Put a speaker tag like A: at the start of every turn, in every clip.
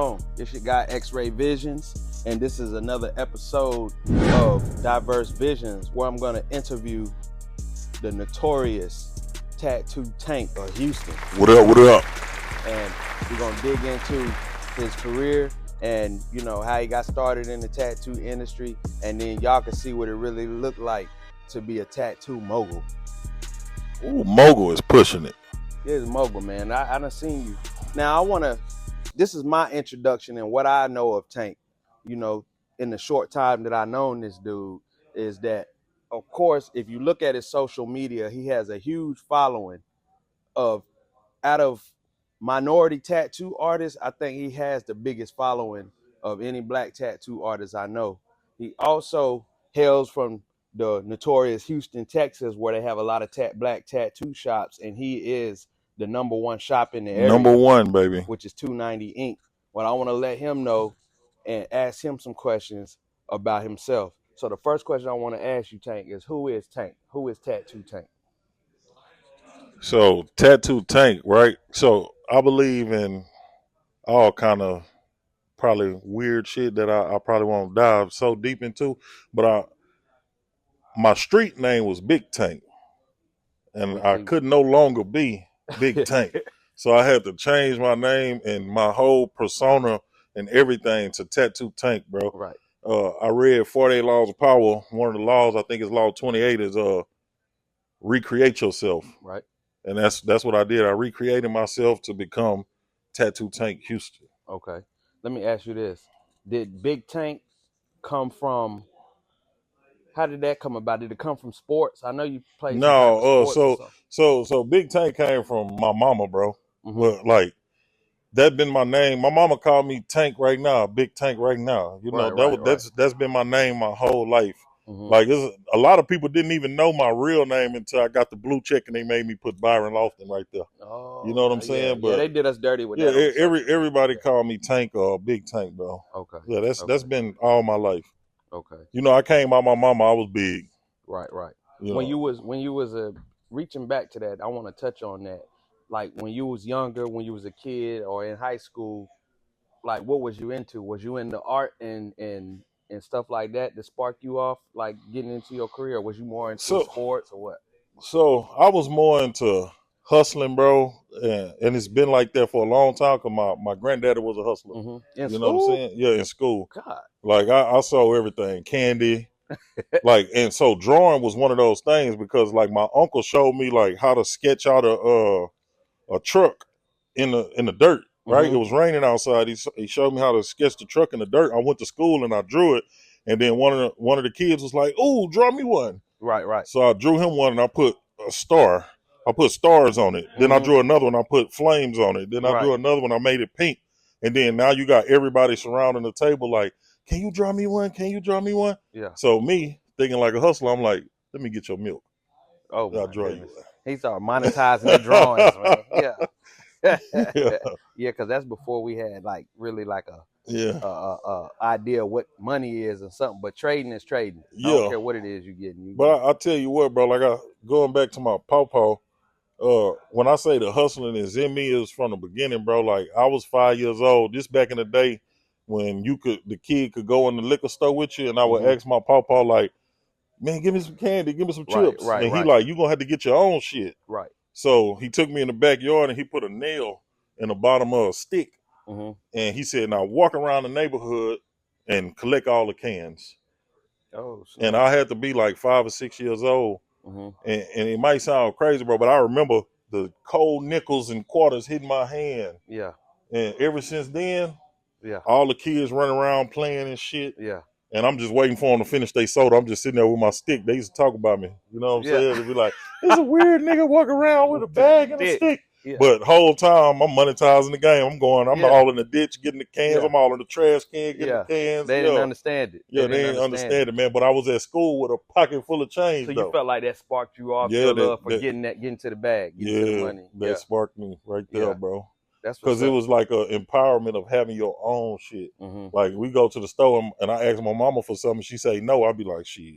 A: on? It's your guy X-Ray Visions, and this is another episode of Diverse Visions where I'm going to interview the notorious Tattoo Tank of Houston.
B: What up, what up?
A: And we're going to dig into his career and, you know, how he got started in the tattoo industry, and then y'all can see what it really looked like to be a tattoo mogul.
B: Ooh, mogul is pushing it.
A: Yeah, it's mogul, man. I done seen you. Now, this is my introduction and what I know of Tank, you know, in the short time that I've known this dude, is that, of course, if you look at his social media, he has a huge following of, out of minority tattoo artists, I think he has the biggest following of any black tattoo artist I know. He also hails from the notorious Houston, Texas, where they have a lot of black tattoo shops, and he is the number one shop in the area.
B: Number one, baby.
A: Which is 290 Inc. Well, I want to let him know and ask him some questions about himself. So the first question I want to ask you, Tank, is who is Tank? Who is Tattoo Tank?
B: So Tattoo Tank, right? So I believe in all kind of probably weird shit that I probably won't dive so deep into, but my street name was Big Tank, and I could no longer be Big Tank. So I had to change my name and my whole persona and everything to Tattoo Tank, bro.
A: Right.
B: I read 48 Laws of Power. One of the laws, I think is Law 28, is recreate yourself.
A: Right.
B: And that's what I did. I recreated myself to become Tattoo Tank Houston.
A: Okay. Let me ask you this. Did Big Tank come from, how did that come about? Did it come from sports? I know you played
B: so Big Tank came from my mama, bro.
A: Mm-hmm.
B: Well, like, that been my name. My mama called me Tank right now, Big Tank right now. You know, that's been my name my whole life.
A: Mm-hmm.
B: Like, a lot of people didn't even know my real name until I got the blue check and they made me put Byron Lofton right there.
A: Oh,
B: you know what I'm saying?
A: Yeah,
B: but
A: they did us dirty with
B: that.
A: Yeah,
B: everybody called me Tank or Big Tank, bro.
A: Okay.
B: Yeah, that's been all my life.
A: Okay.
B: You know, I came out my mama, I was big.
A: Right.
B: When
A: you was reaching back to that, I want to touch on that. Like when you was younger, when you was a kid or in high school, like what was you into? Was you into art and stuff like that sparked you off, like getting into your career? Or was you more into sports or what?
B: So I was more into hustling, bro, and it's been like that for a long time because my granddaddy was a hustler.
A: Mm-hmm.
B: You know what I'm saying? Yeah, in school.
A: God.
B: Like I saw everything, candy. Like, and so drawing was one of those things because like my uncle showed me like how to sketch out a truck in the dirt, right?
A: Mm-hmm.
B: It was raining outside. He showed me how to sketch the truck in the dirt. I went to school and I drew it, and then one of the kids was like, "Ooh, draw me one."
A: Right.
B: So I drew him one and I put a star. I put stars on it. Then I drew another one. I put flames on it. Then I drew another one. I made it pink. And then now you got everybody surrounding the table like, "Can you draw me one? Can you draw me one?"
A: Yeah.
B: So me thinking like a hustler, I'm like, "Let me get your milk.
A: Oh,
B: I'll draw you one."
A: He started monetizing the drawings, man. Yeah.
B: Yeah.
A: Yeah, because that's before we had like really like
B: a
A: idea of what money is and something. But trading is trading.
B: Yeah.
A: I don't care what it is you're getting.
B: But I tell you what, bro, like going back to my pawpaw, when I say the hustling is in me, is from the beginning, bro. Like I was 5 years old. This back in the day when the kid could go in the liquor store with you, and I would ask my pawpaw like, "Man, give me some candy, give me some chips." And he like, "You gonna have to get your own shit."
A: Right.
B: So he took me in the backyard and he put a nail in the bottom of a stick.
A: Mm-hmm.
B: And he said, "Now walk around the neighborhood and collect all the cans."
A: Oh,
B: and I had to be like 5 or 6 years old.
A: Mm-hmm.
B: And it might sound crazy, bro, but I remember the cold nickels and quarters hitting my hand.
A: Yeah.
B: And ever since then,
A: yeah,
B: all the kids running around playing and shit.
A: Yeah.
B: And I'm just waiting for them to finish their soda. I'm just sitting there with my stick. They used to talk about me. You know what I'm saying? They'd be like, "There's a weird nigga walking around with a bag and a stick." Yeah. But whole time I'm monetizing the game. I'm all in the ditch getting the cans. I'm all in the trash can getting the cans.
A: They didn't understand it.
B: They didn't understand it, man. But I was at school with a pocket full of change.
A: So you felt like that sparked you off your love for getting to the bag, getting to the money.
B: That sparked me right there, bro.
A: That's
B: because it was like an empowerment of having your own shit. Mm-hmm. Like we go to the store and I ask my mama for something, she say no. I'd be like, "Shit,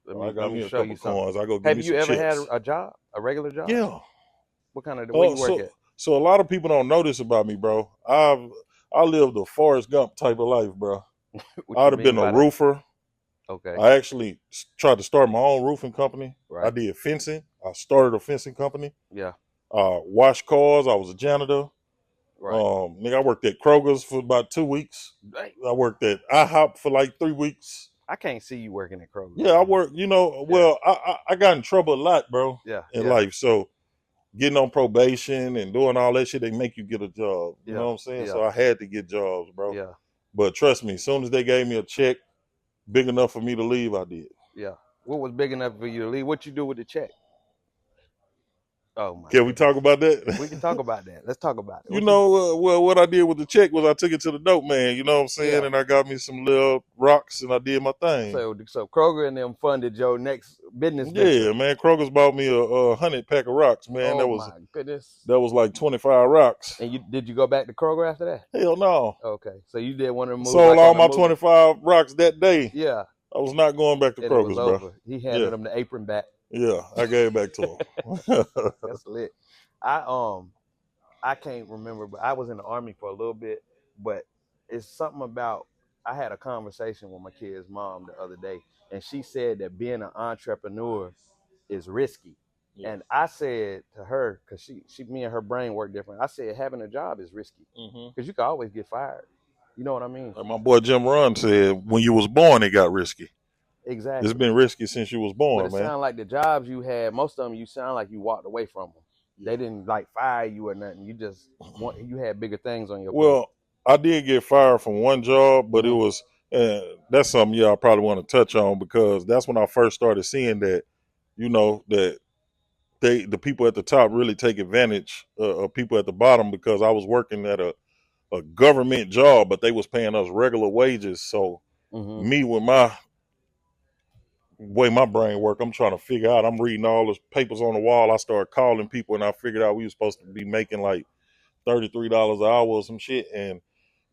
B: I got me a couple coins. I go get me some chips." Have you ever
A: had a job, a regular job?
B: Yeah.
A: What kind of where you work at?
B: So a lot of people don't know this about me, bro. I lived a Forrest Gump type of life, bro.
A: What you
B: I'd have
A: mean
B: been a
A: by that?
B: roofer.
A: Okay.
B: I actually tried to start my own roofing company. I
A: Right.
B: did fencing. I started a fencing company.
A: Yeah.
B: Washed cars. I was a janitor.
A: Right.
B: Nigga, I worked at Kroger's for about 2 weeks.
A: Hey,
B: I worked at IHOP for like 3 weeks.
A: I can't see you working at Kroger's,
B: Yeah, I
A: man.
B: worked.
A: Yeah.
B: Well, I got in trouble a lot, bro,
A: Yeah.
B: in
A: Yeah.
B: life. So getting on probation and doing all that shit, they make you get a job. You know
A: Yeah.
B: what I'm saying?
A: Yeah.
B: So I had to get jobs, bro.
A: Yeah.
B: But trust me, as soon as they gave me a check big enough for me to leave, I did.
A: Yeah. What was big enough for you to leave? What you do with the check? Oh my
B: Can we
A: goodness.
B: talk about
A: We can
B: that?
A: talk about that. Let's talk about it.
B: You
A: What you?
B: know, well, what I did with the check was I took it to the dope man. You know what I'm saying?
A: Yeah.
B: And I got me some little rocks, and I did my thing.
A: So Kroger and them funded your next business venture.
B: Yeah, man. Kroger's bought me a 100 pack of rocks, man.
A: Oh my goodness.
B: That was like 25 rocks.
A: And did you go back to Kroger after that?
B: Hell no.
A: Okay. So you did one of them moves
B: Sold
A: like
B: all
A: on the
B: my
A: movie.
B: 25 rocks that day.
A: Yeah.
B: I was not going back to
A: And it was
B: Kroger's,
A: over.
B: bro.
A: He handed him the apron back.
B: Yeah, I gave it back to him.
A: That's lit. I can't remember, but I was in the Army for a little bit. But it's something about, I had a conversation with my kid's mom the other day, and she said that being an entrepreneur is risky.
B: Yeah.
A: And I said to her, because me and her brain work different, I said having a job is risky because you can always get fired. You know what I mean?
B: Like my boy Jim Ron said, when you was born, it got risky.
A: Exactly.
B: It's been risky since you was born,
A: But it
B: man.
A: sounded like the jobs you had, most of them, you sound like you walked away from them. They didn't like fire you or nothing. You just you had bigger things on your plate.
B: Well, I did get fired from one job, but it was that's something I probably want to touch on because that's when I first started seeing that, you know, that the people at the top really take advantage of people at the bottom because I was working at a government job, but they was paying us regular wages. So me with my way my brain work, I'm trying to figure out. I'm reading all the papers on the wall. I started calling people, and I figured out we were supposed to be making like $33 an hour or some shit, and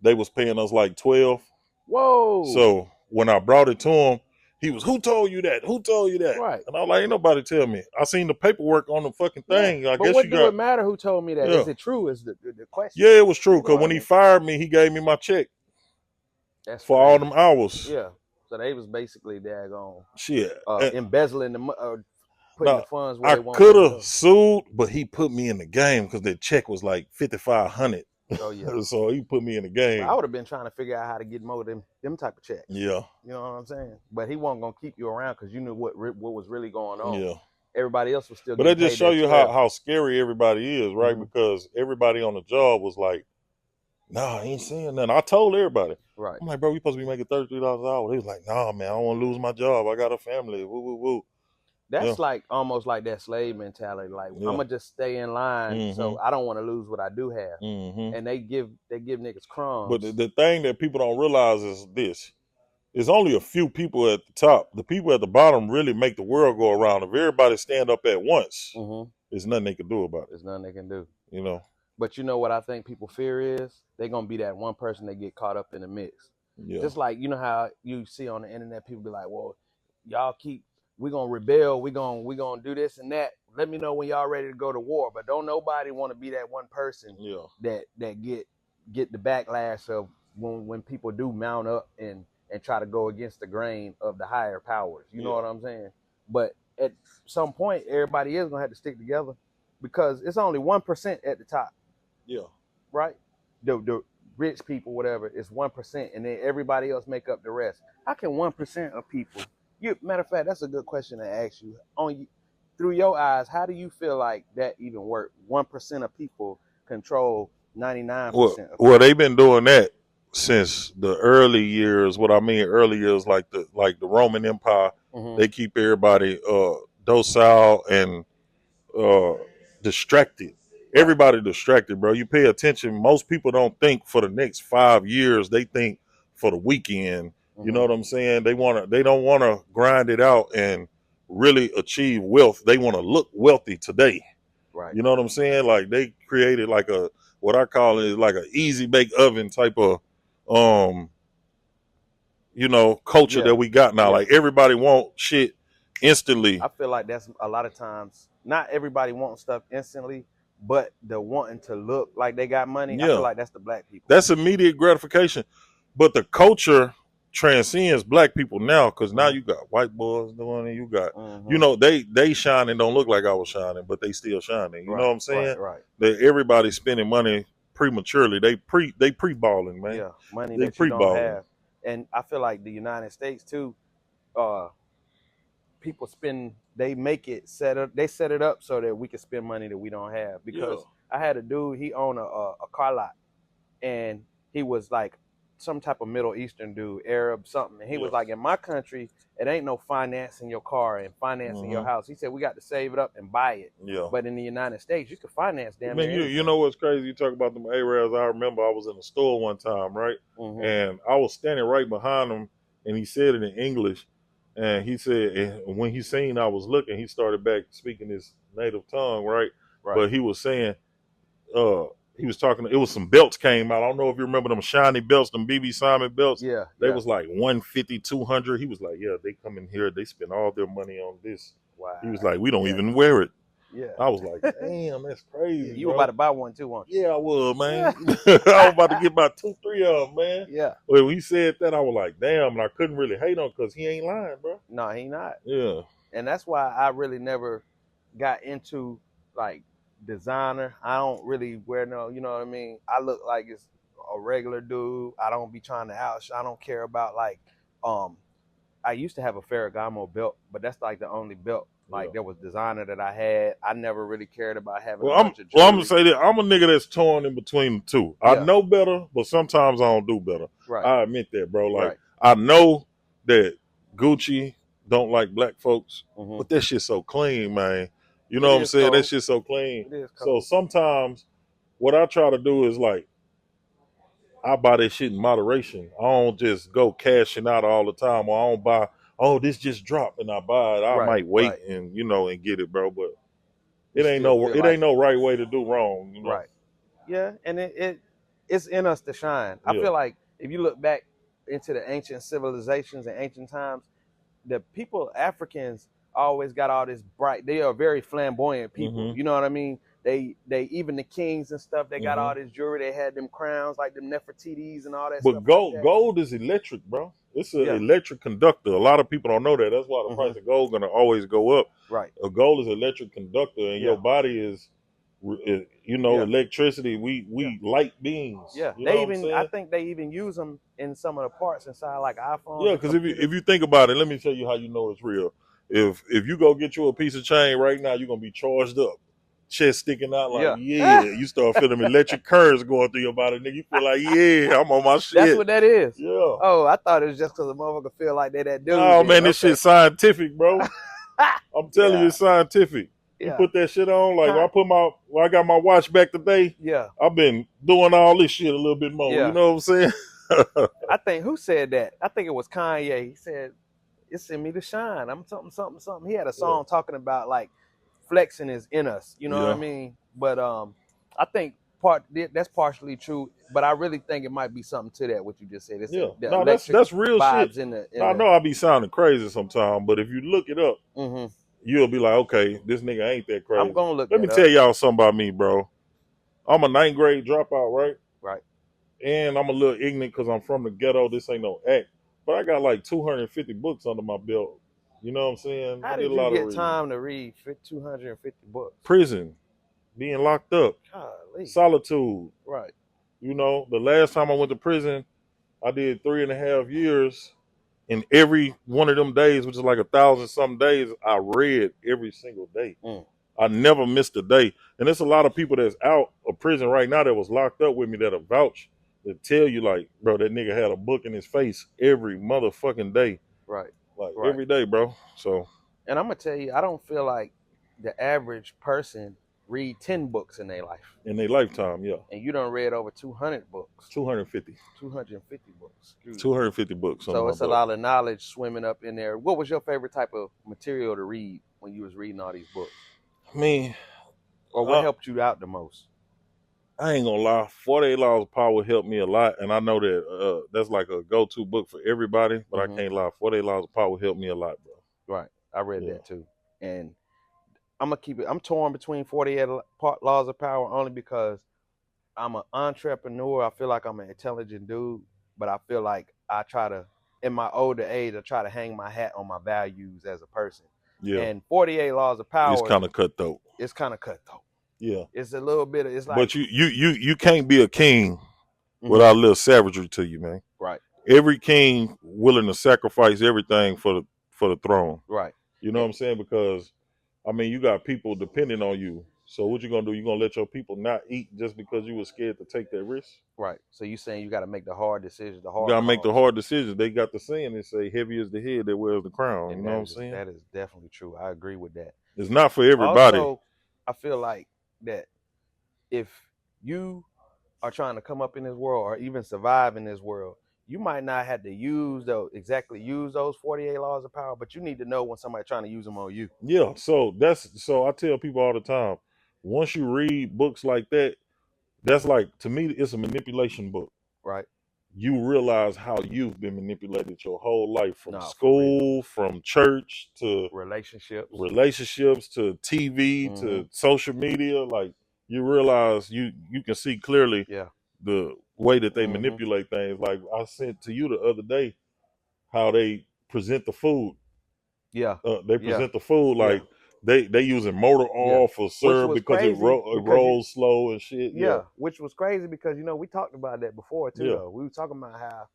B: they was paying us like 12.
A: Whoa!
B: So when I brought it to him, he was, "Who told you that? Who told you that?"
A: Right.
B: And I was like, "Ain't nobody tell me. I seen the paperwork on the fucking thing.
A: Yeah.
B: I
A: But
B: guess
A: what
B: you
A: do
B: got."
A: it matter who told me that?
B: Yeah.
A: Is it true? Is the question?
B: Yeah, it was true. Because
A: You know
B: when
A: what I
B: he
A: mean?
B: fired me, he gave me my check
A: That's
B: for all
A: crazy.
B: them hours.
A: Yeah. So they was basically daggone
B: Shit.
A: embezzling putting the funds where
B: I
A: they want.
B: could have sued, but he put me in the game because the check was like $5,500.
A: Oh yeah.
B: So he put me in the game.
A: I would have been trying to figure out how to get more of them type of checks.
B: Yeah.
A: You know what I'm saying? But he wasn't gonna keep you around because you knew what was really going on.
B: Yeah.
A: Everybody else was still.
B: But that just show you how scary everybody is, right?
A: Mhm.
B: Because everybody on the job was like, "Nah, I ain't saying nothing." I told everybody.
A: Right.
B: I'm like, "Bro, we supposed to be making $33 an hour." They was like, "Nah, man, I don't want to lose my job. I got a family." Woo, woo, woo.
A: That's like almost like that slave mentality. Like I'm gonna just stay in line, so I don't want to lose what I do have. And they give niggas crumbs.
B: But the thing that people don't realize is this: there's only a few people at the top. The people at the bottom really make the world go around. If everybody stand up at once, there's nothing they can do about it.
A: There's nothing they can do.
B: You know.
A: But you know what I think people fear is they're gonna be that one person that get caught up in the mix.
B: Yeah.
A: Just like you know how you see on the internet, people be like, "Well, we're gonna rebel, we're gonna do this and that. Let me know when y'all ready to go to war." But don't nobody want to be that one person that get the backlash of when people do mount up and try to go against the grain of the higher powers. You know what I'm saying? But at some point, everybody is gonna have to stick together because it's only 1% at the top.
B: Yeah.
A: Right? The rich people, whatever, is 1%, and then everybody else make up the rest. How can 1% of people? Matter of fact, that's a good question to ask you. Through your eyes, how do you feel like that even work? 1% of people control 99%.
B: Well, they've been doing that since the early years. What I mean early years, like the Roman Empire, they keep everybody docile and distracted. Everybody distracted, bro. You pay attention. Most people don't think for the next 5 years. They think for the weekend. You know what I'm saying? They don't want to grind it out and really achieve wealth. They want to look wealthy today.
A: Right.
B: You know what I'm saying? Like they created like what I call it is like an easy bake oven type of culture that we got now. Like everybody want shit instantly.
A: I feel like that's a lot of times, not everybody wants stuff instantly, but the wanting to look like they got money, I feel
B: Yeah,
A: like that's the black people.
B: that's immediate gratification. But the culture transcends black people now, because now you got white boys doing it. You got, you know, they shining, don't look like I was shining, but they still shining. You know what I'm saying?
A: Right.
B: That everybody's spending money prematurely. They pre balling, man.
A: Yeah, money
B: They
A: that you
B: pre
A: don't
B: balling.
A: have. And I feel like the United States too, uh, people spend, they make it set up, they set it up so that we can spend money that we don't have. Because I had a dude, he owned a car lot, and he was like some type of Middle Eastern dude, Arab something. And he was like, in my country, it ain't no financing your car and financing your house. He said, we got to save it up and buy it.
B: Yeah.
A: But in the United States, you can finance damn near
B: you know what's crazy? You talk about them Arabs. I remember I was in a store one time, right? And I was standing right behind him, and he said it in English. And he said, and when he seen I was looking, he started back speaking his native tongue, right? But he was saying, he was talking, it was some belts came out. I don't know if you remember them shiny belts, them BB Simon belts. They was like 150, 200. He was like, yeah, they come in here, they spend all their money on this. Wow. He was like, we don't even wear it. Yeah. I was like, damn, that's crazy.
A: You were about to buy one too, weren't you?
B: Yeah, I was, man. I was about to get about 2, 3 of them, man.
A: Yeah.
B: When he said that, I was like, damn, and I couldn't really hate on because he ain't lying, bro.
A: No, he not.
B: Yeah.
A: And that's why I really never got into like designer. I don't really wear no, you know what I mean? I look like it's a regular dude. I don't be trying to I don't care about like I used to have a Ferragamo belt, but that's like the only belt like there was designer that I had. I never really cared about having a bunch of jewelry.
B: Well, I'm gonna say that I'm a nigga that's torn in between the two. I know better, but sometimes I don't do better. Right. I admit that, bro. Like I know that Gucci don't like black folks, but that shit's so clean, man. You know what I'm saying? That shit's so clean. So sometimes what I try to do is like I buy that shit in moderation. I don't just go cashing out all the time, or I don't buy, oh, this just dropped and I buy it. I might wait and and get it, bro. But it ain't no right way to do wrong. You know?
A: Right. Yeah, and it's in us to shine. I feel like if you look back into the ancient civilizations and ancient times, the people, Africans, always got all this bright. They are very flamboyant people. You know what I mean? They even the kings and stuff, they got all this jewelry. They had them crowns like them Nefertiti's and all that stuff.
B: But gold is electric, bro. It's an electric conductor. A lot of people don't know that. That's why the price of gold gonna always go up. Right. A gold is an electric conductor, and your body is electricity. We light beings. Yeah.
A: They even, I think they even use them in some of the parts inside like iPhones.
B: Yeah, because if you think about it, let me tell you how you know it's real. If you go get you a piece of chain right now, you're gonna be charged up. Chest sticking out like, you start feeling electric currents going through your body, nigga. You feel like, I'm on my shit.
A: That's what that is.
B: Yeah.
A: Oh, I thought it was just because a motherfucker feel like they that dude.
B: Oh, man, this shit's scientific, bro. I'm telling you, it's scientific. You put that shit on, like I got my watch back today. Yeah. I've been doing all this shit a little bit more. You know what I'm saying?
A: I think, who said that? I think it was Kanye. He said, it's in me to shine. I'm something. He had a song talking about like, flexing is in us, you know what I mean? But I think that's partially true, but I really think it might be something to that, what you just said. It's
B: that's real shit.
A: I
B: know I be sounding crazy sometimes, but if you look it up, you'll be like, okay, this nigga ain't that crazy.
A: I'm gonna look.
B: Let me tell y'all something about me, bro. I'm a 9th grade dropout, right?
A: Right.
B: And I'm a little ignorant because I'm from the ghetto. This ain't no act, but I got like 250 books under my belt. You know what I'm saying?
A: How did you get time to read 250 books?
B: Prison, being locked up, solitude.
A: Right.
B: You know, the last time I went to prison, I did 3.5 years. In every one of them days, which is like 1,000-something days, I read every single day. I never missed a day. And there's a lot of people that's out of prison right now that was locked up with me that'll vouch, that tell you like, bro, that nigga had a book in his face every motherfucking day.
A: Right.
B: Like every day, bro. So,
A: and I'm gonna tell you, I don't feel like the average person read 10 books in their life.
B: In their lifetime, yeah.
A: And you done read over 200 books.
B: 250.
A: 250 books.
B: 250 books.
A: So it's a lot of knowledge swimming up in there. What was your favorite type of material to read when you was reading all these books?
B: I mean,
A: or what helped you out the most?
B: I ain't gonna lie, 48 Laws of Power helped me a lot, and I know that that's like a go-to book for everybody, but I can't lie, 48 Laws of Power helped me a lot, bro.
A: Right. I read that too. And I'm gonna keep it. I'm torn between 48 laws of power only because I'm an entrepreneur. I feel like I'm an intelligent dude, but I feel like I try to, in my older age, I try to hang my hat on my values as a person.
B: Yeah.
A: And 48 laws of power,
B: It's kind of cutthroat.
A: It's kind of cutthroat.
B: Yeah.
A: It's a little bit of, it's like.
B: But you can't be a king
A: Mhm.
B: without a little savagery to you, man.
A: Right.
B: Every king willing to sacrifice everything for the throne.
A: Right.
B: You know what I'm saying? Because I mean, you got people depending on you. So what you gonna do? You gonna let your people not eat just because you were scared to take that risk?
A: Right. So you saying you got to make the hard decisions, the
B: You
A: hard.
B: gotta make the hard decisions. They got the saying and say, "Heavy is the head that wears the crown."
A: And
B: you know what I'm saying?
A: That is definitely true. I agree with that.
B: It's not for everybody.
A: Also, I feel like that if you are trying to come up in this world or even survive in this world, you might not have to use those 48 laws of power, but you need to know when somebody's trying to use them on you.
B: Yeah. So I tell people all the time, once you read books like that, that's like, to me, it's a manipulation book.
A: Right.
B: You realize how you've been manipulated your whole life, from
A: No, for
B: school, from church, to
A: relationships
B: to TV, to social media. Like, you realize you can see clearly the way that they manipulate things. Like, I sent to you the other day how they present the food.
A: Yeah.
B: They present the food like they using motor oil for syrup because it rolls slow and shit.
A: Yeah, which was crazy because, you know, we talked about that before too. Though we were talking about how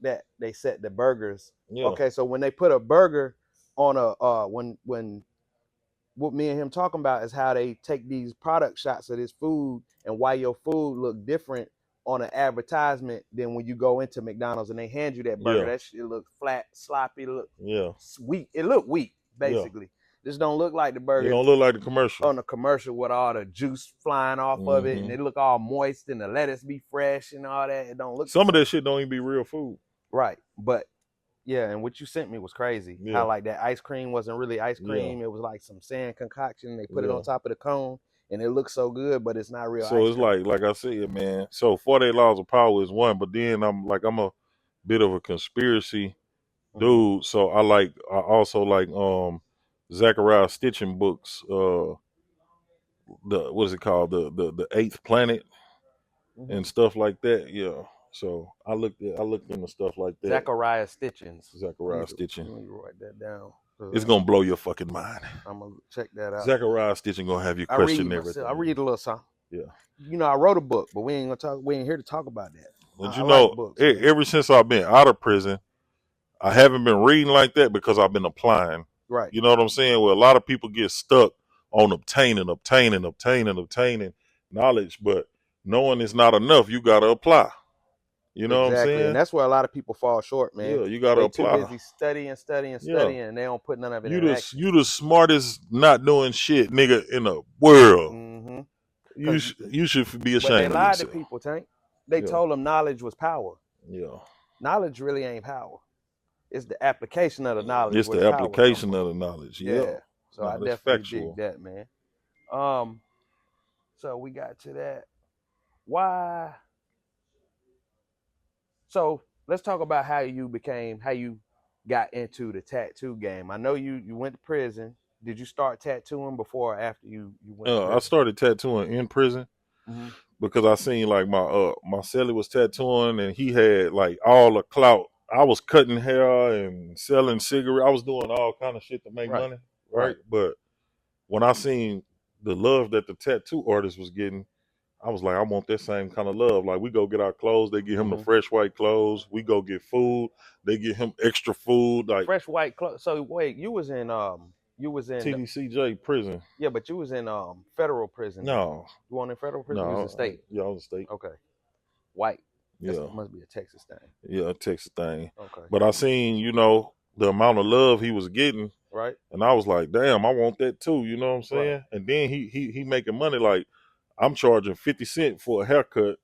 A: that they set the burgers.
B: Yeah.
A: Okay, so when they put a burger on a when what me and him talking about is how they take these product shots of this food and why your food look different on an advertisement than when you go into McDonald's and they hand you that burger. That shit look flat, sloppy, look sweet. It look weak, basically. This don't look like the burger.
B: It don't look like the commercial.
A: On the commercial with all the juice flying off of it, and it look all moist, and the lettuce be fresh and all that. It don't look.
B: Some of that shit don't even be real food.
A: Right, but yeah, and what you sent me was crazy. How like that ice cream wasn't really ice cream; it was like some sand concoction. They put it on top of the cone, and it looks so good, but it's not real.
B: So it's like I said, man. So 48 Laws of Power is one, but then I'm a bit of a conspiracy dude. So I also like Zachariah Stitching books. What is it called? The Eighth Planet and stuff like that. Yeah. So I looked into stuff like that.
A: Zachariah Stitching.
B: Zachariah Stitching.
A: Let me write that down.
B: It's gonna blow your fucking mind.
A: I'm gonna check that out.
B: Zachariah Stitching gonna have you question everything.
A: I read a little something.
B: Yeah.
A: You know, I wrote a book, but we ain't here to talk about that.
B: But you know, like books, ever since I've been out of prison, I haven't been reading like that because I've been applying.
A: Right.
B: You know what I'm saying? Well, a lot of people get stuck on obtaining knowledge, but knowing is not enough. You gotta apply. You know what I'm saying?
A: And that's where a lot of people fall short, man.
B: Yeah, you gotta apply.
A: Too busy studying, and they don't put none of it in action.
B: You the smartest not doing shit nigga in the world.
A: Mm-hmm.
B: You should be ashamed.
A: But they lied to people, Tank. They told them knowledge was power.
B: Yeah.
A: Knowledge really ain't power. It's the application of the knowledge.
B: It's the application of the knowledge. Yeah.
A: So I definitely dig that, man. So we got to that. Why? So let's talk about how you got into the tattoo game. I know you went to prison. Did you start tattooing before or after you went?
B: I started tattooing in prison because I seen like my cellie was tattooing and he had like all the clout. I was cutting hair and selling cigarettes. I was doing all kind of shit to make money, right? But when I seen the love that the tattoo artist was getting, I was like, I want that same kind of love. Like, we go get our clothes, they get him the fresh white clothes. We go get food, they get him extra food. Like
A: fresh white clothes. So wait, you was in
B: TDCJ prison.
A: Yeah, but you was in federal prison.
B: No,
A: you weren't in federal prison.
B: No,
A: you was in state.
B: Yeah, I was in state.
A: Okay, white.
B: Yeah,
A: it must be a Texas thing.
B: Yeah, a Texas thing.
A: Okay,
B: but I seen the amount of love he was getting.
A: Right.
B: And I was like, damn, I want that too. You know what I'm saying? Right. And then he making money. Like, I'm charging 50 cents for a haircut.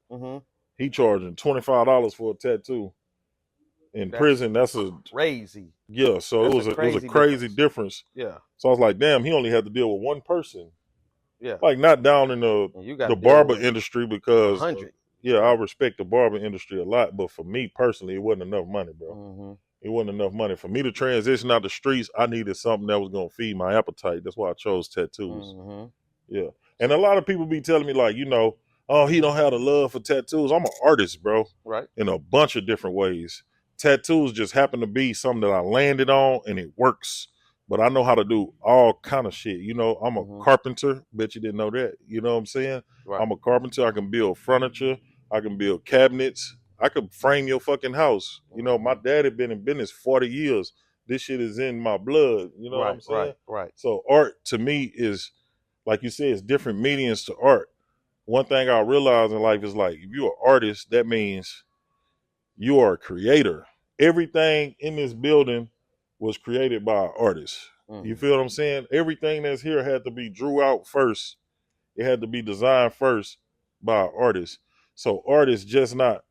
B: He charging $25 for a tattoo. In prison, that's
A: crazy.
B: Yeah, so it was a crazy difference.
A: Yeah.
B: So I was like, damn, he only had to deal with one person.
A: Yeah.
B: Like, not down in the barber industry because 100. Yeah, I respect the barber industry a lot, but for me personally, it wasn't enough money, bro. It wasn't enough money for me to transition out the streets. I needed something that was gonna feed my appetite. That's why I chose tattoos.
A: Mm-hmm.
B: Yeah, and a lot of people be telling me like, oh, he don't have the love for tattoos. I'm an artist, bro,
A: Right.
B: in a bunch of different ways. Tattoos just happen to be something that I landed on and it works. But I know how to do all kind of shit. I'm a carpenter. Bet you didn't know that. You know what I'm saying?
A: Right.
B: I'm a carpenter. I can build furniture. I can build cabinets. I could frame your fucking house. My dad had been in business 40 years. This shit is in my blood. You know what I'm saying?
A: Right.
B: So art to me is, like you said, it's different mediums to art. One thing I realize in life is like, if you're an artist, that means you are a creator. Everything in this building was created by an artist. You feel what I'm saying? Everything that's here had to be drew out first. It had to be designed first by an artist. So art is just not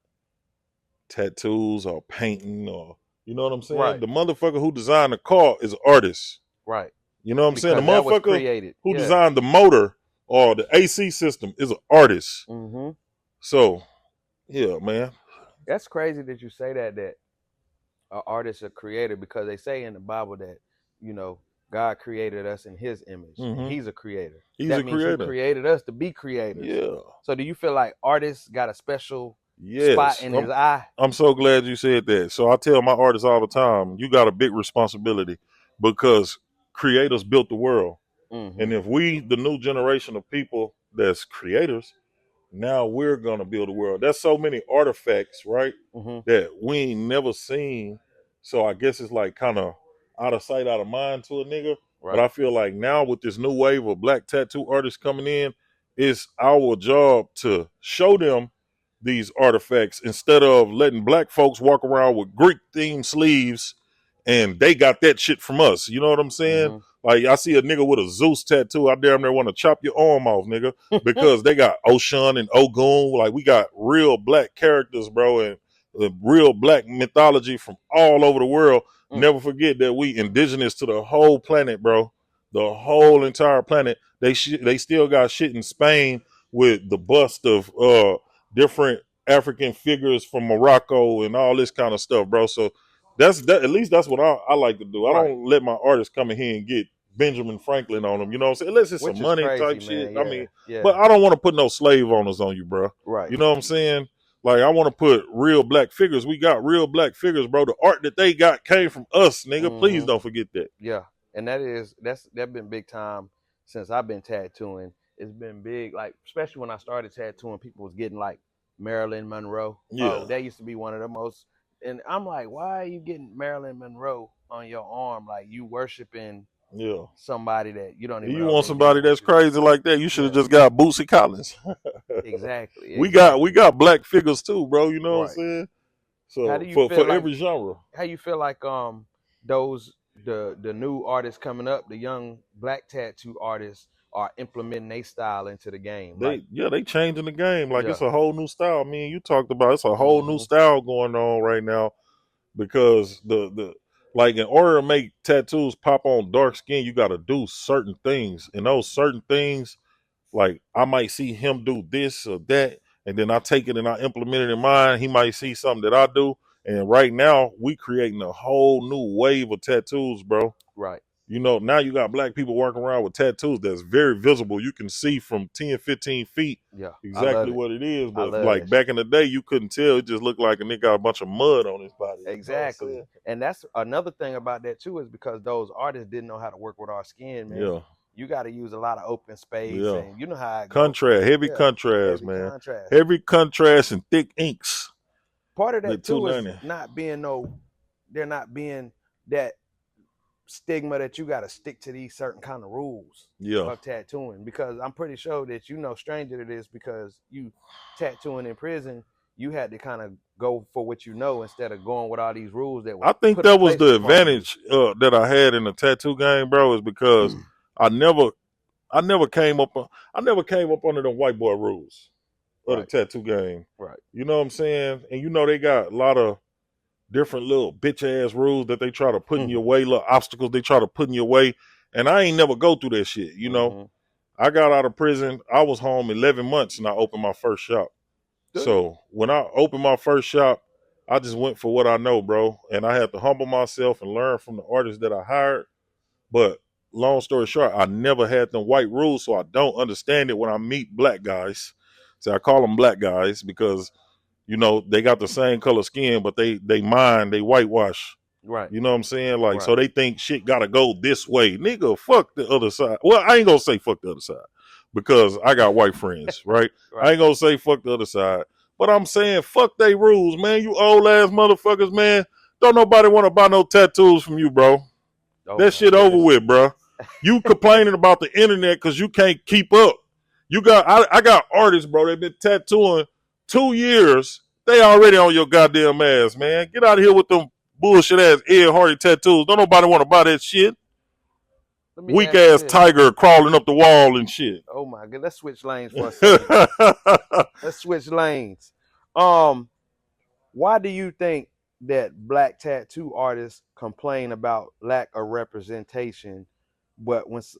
B: tattoos or painting or, you know what I'm saying?
A: Right.
B: The motherfucker who designed the car is an artist.
A: Right.
B: You know what I'm saying? The
A: Because that was
B: motherfucker
A: created.
B: who designed the motor or the AC system is an artist.
A: Mm-hmm.
B: So, yeah, man.
A: That's crazy that you say that an artist a creator, because they say in the Bible that, God created us in his image. And he's a creator.
B: He's
A: that
B: a
A: means
B: creator.
A: He created us to be creators.
B: Yeah.
A: So do you feel like artists got a special spot in his eye?
B: I'm so glad you said that. So I tell my artists all the time, you got a big responsibility because creators built the world. And if we, the new generation of people that's creators, now we're going to build the world. There's so many artifacts, right, that we ain't never seen. So I guess it's like kind of out of sight, out of mind to a nigga. Right. But I feel like now with this new wave of black tattoo artists coming in, it's our job to show them these artifacts instead of letting black folks walk around with Greek themed sleeves and they got that shit from us. You know what I'm saying? Like, I see a nigga with a Zeus tattoo, I damn near want to chop your arm off, nigga, because they got Oshun and Ogun. Like, we got real black characters, bro, and real black mythology from all over the world. Never forget that we indigenous to the whole planet, bro. The whole entire planet. They still got shit in Spain with the bust of different African figures from Morocco and all this kind of stuff, bro. So at least that's what I like to do. I don't let my artists come in here and get Benjamin Franklin on them, you know what I'm saying? Unless it's some money crazy, type shit. Yeah, I mean, but I don't want to put no slave owners on you, bro. Right. You know what I'm saying? Like, I want to put real black figures. We got real black figures, bro. The art that they got came from us, nigga. Please don't forget that.
A: Yeah. And that's been big time since I've been tattooing. It's been big, like, especially when I started tattooing, people was getting like Marilyn Monroe. Yeah. Oh, that used to be one of the most. And I'm like, why are you getting Marilyn Monroe on your arm? Like, you worshiping somebody that you don't even know.
B: You want somebody that's crazy like that, you should have just got Bootsy Collins.
A: Exactly.
B: We got black figures too, bro. You know what I'm saying? So
A: how do you
B: for
A: like,
B: every genre.
A: How you feel like the new artists coming up, the young black tattoo artists are implementing their style into the game?
B: They changing the game. Like, it's a whole new style. I mean, you talked about it's a whole new style going on right now, because like, in order to make tattoos pop on dark skin, you got to do certain things, and those certain things, like, I might see him do this or that, and then I take it and I implement it in mine. He might see something that I do, and right now we creating a whole new wave of tattoos, bro.
A: Right.
B: Now you got black people walking around with tattoos that's very visible. You can see from 10, 15 feet exactly what it is. But like back in the day, you couldn't tell. It just looked like a nigga got a bunch of mud on his body.
A: Exactly. You know, and that's another thing about that too, is because those artists didn't know how to work with our skin, man. Yeah. You got to use a lot of open space. Yeah. And you know how it goes.
B: Contrast, heavy contrast, man. Heavy contrast and thick inks.
A: Part of that too is not being that stigma that you got to stick to these certain kind of rules of tattooing, because I'm pretty sure that stranger to this, because you tattooing in prison, you had to kind of go for what instead of going with all these rules that
B: I think that was the advantage that I had in the tattoo game, bro, is because I never came up under the white boy rules of the tattoo game. Right. You know what I'm saying? And they got a lot of different little bitch ass rules that they try to put in your way, little obstacles they try to put in your way. And I ain't never go through that shit. I got out of prison. I was home 11 months and I opened my first shop. Good. So when I opened my first shop, I just went for what I know, bro. And I had to humble myself and learn from the artists that I hired. But long story short, I never had them white rules, so I don't understand it when I meet black guys. So I call them black guys because, you know, they got the same color skin, but they whitewash.
A: Right.
B: You know what I'm saying? Like,
A: Right.
B: so they think shit gotta go this way. Nigga, fuck the other side. Well, I ain't gonna say fuck the other side because I got white friends, right? I
A: Right.
B: ain't gonna say fuck the other side. But I'm saying fuck they rules, man. You old ass motherfuckers, man. Don't nobody want to buy no tattoos from you, bro.
A: Oh
B: That
A: my
B: shit over
A: goodness.
B: with, bro. You complaining about the internet because you can't keep up. I got artists, bro. They've been tattooing 2 years. They already on your goddamn ass, man. Get out of here with them bullshit ass Ed Hardy tattoos. Don't nobody want to buy that shit.
A: Let me
B: Weak
A: ask you
B: ass
A: this.
B: tiger crawling up the wall and shit.
A: Oh my god, let's switch lanes for a second. Let's switch lanes. Why do you think that black tattoo artists complain about lack of representation? But let's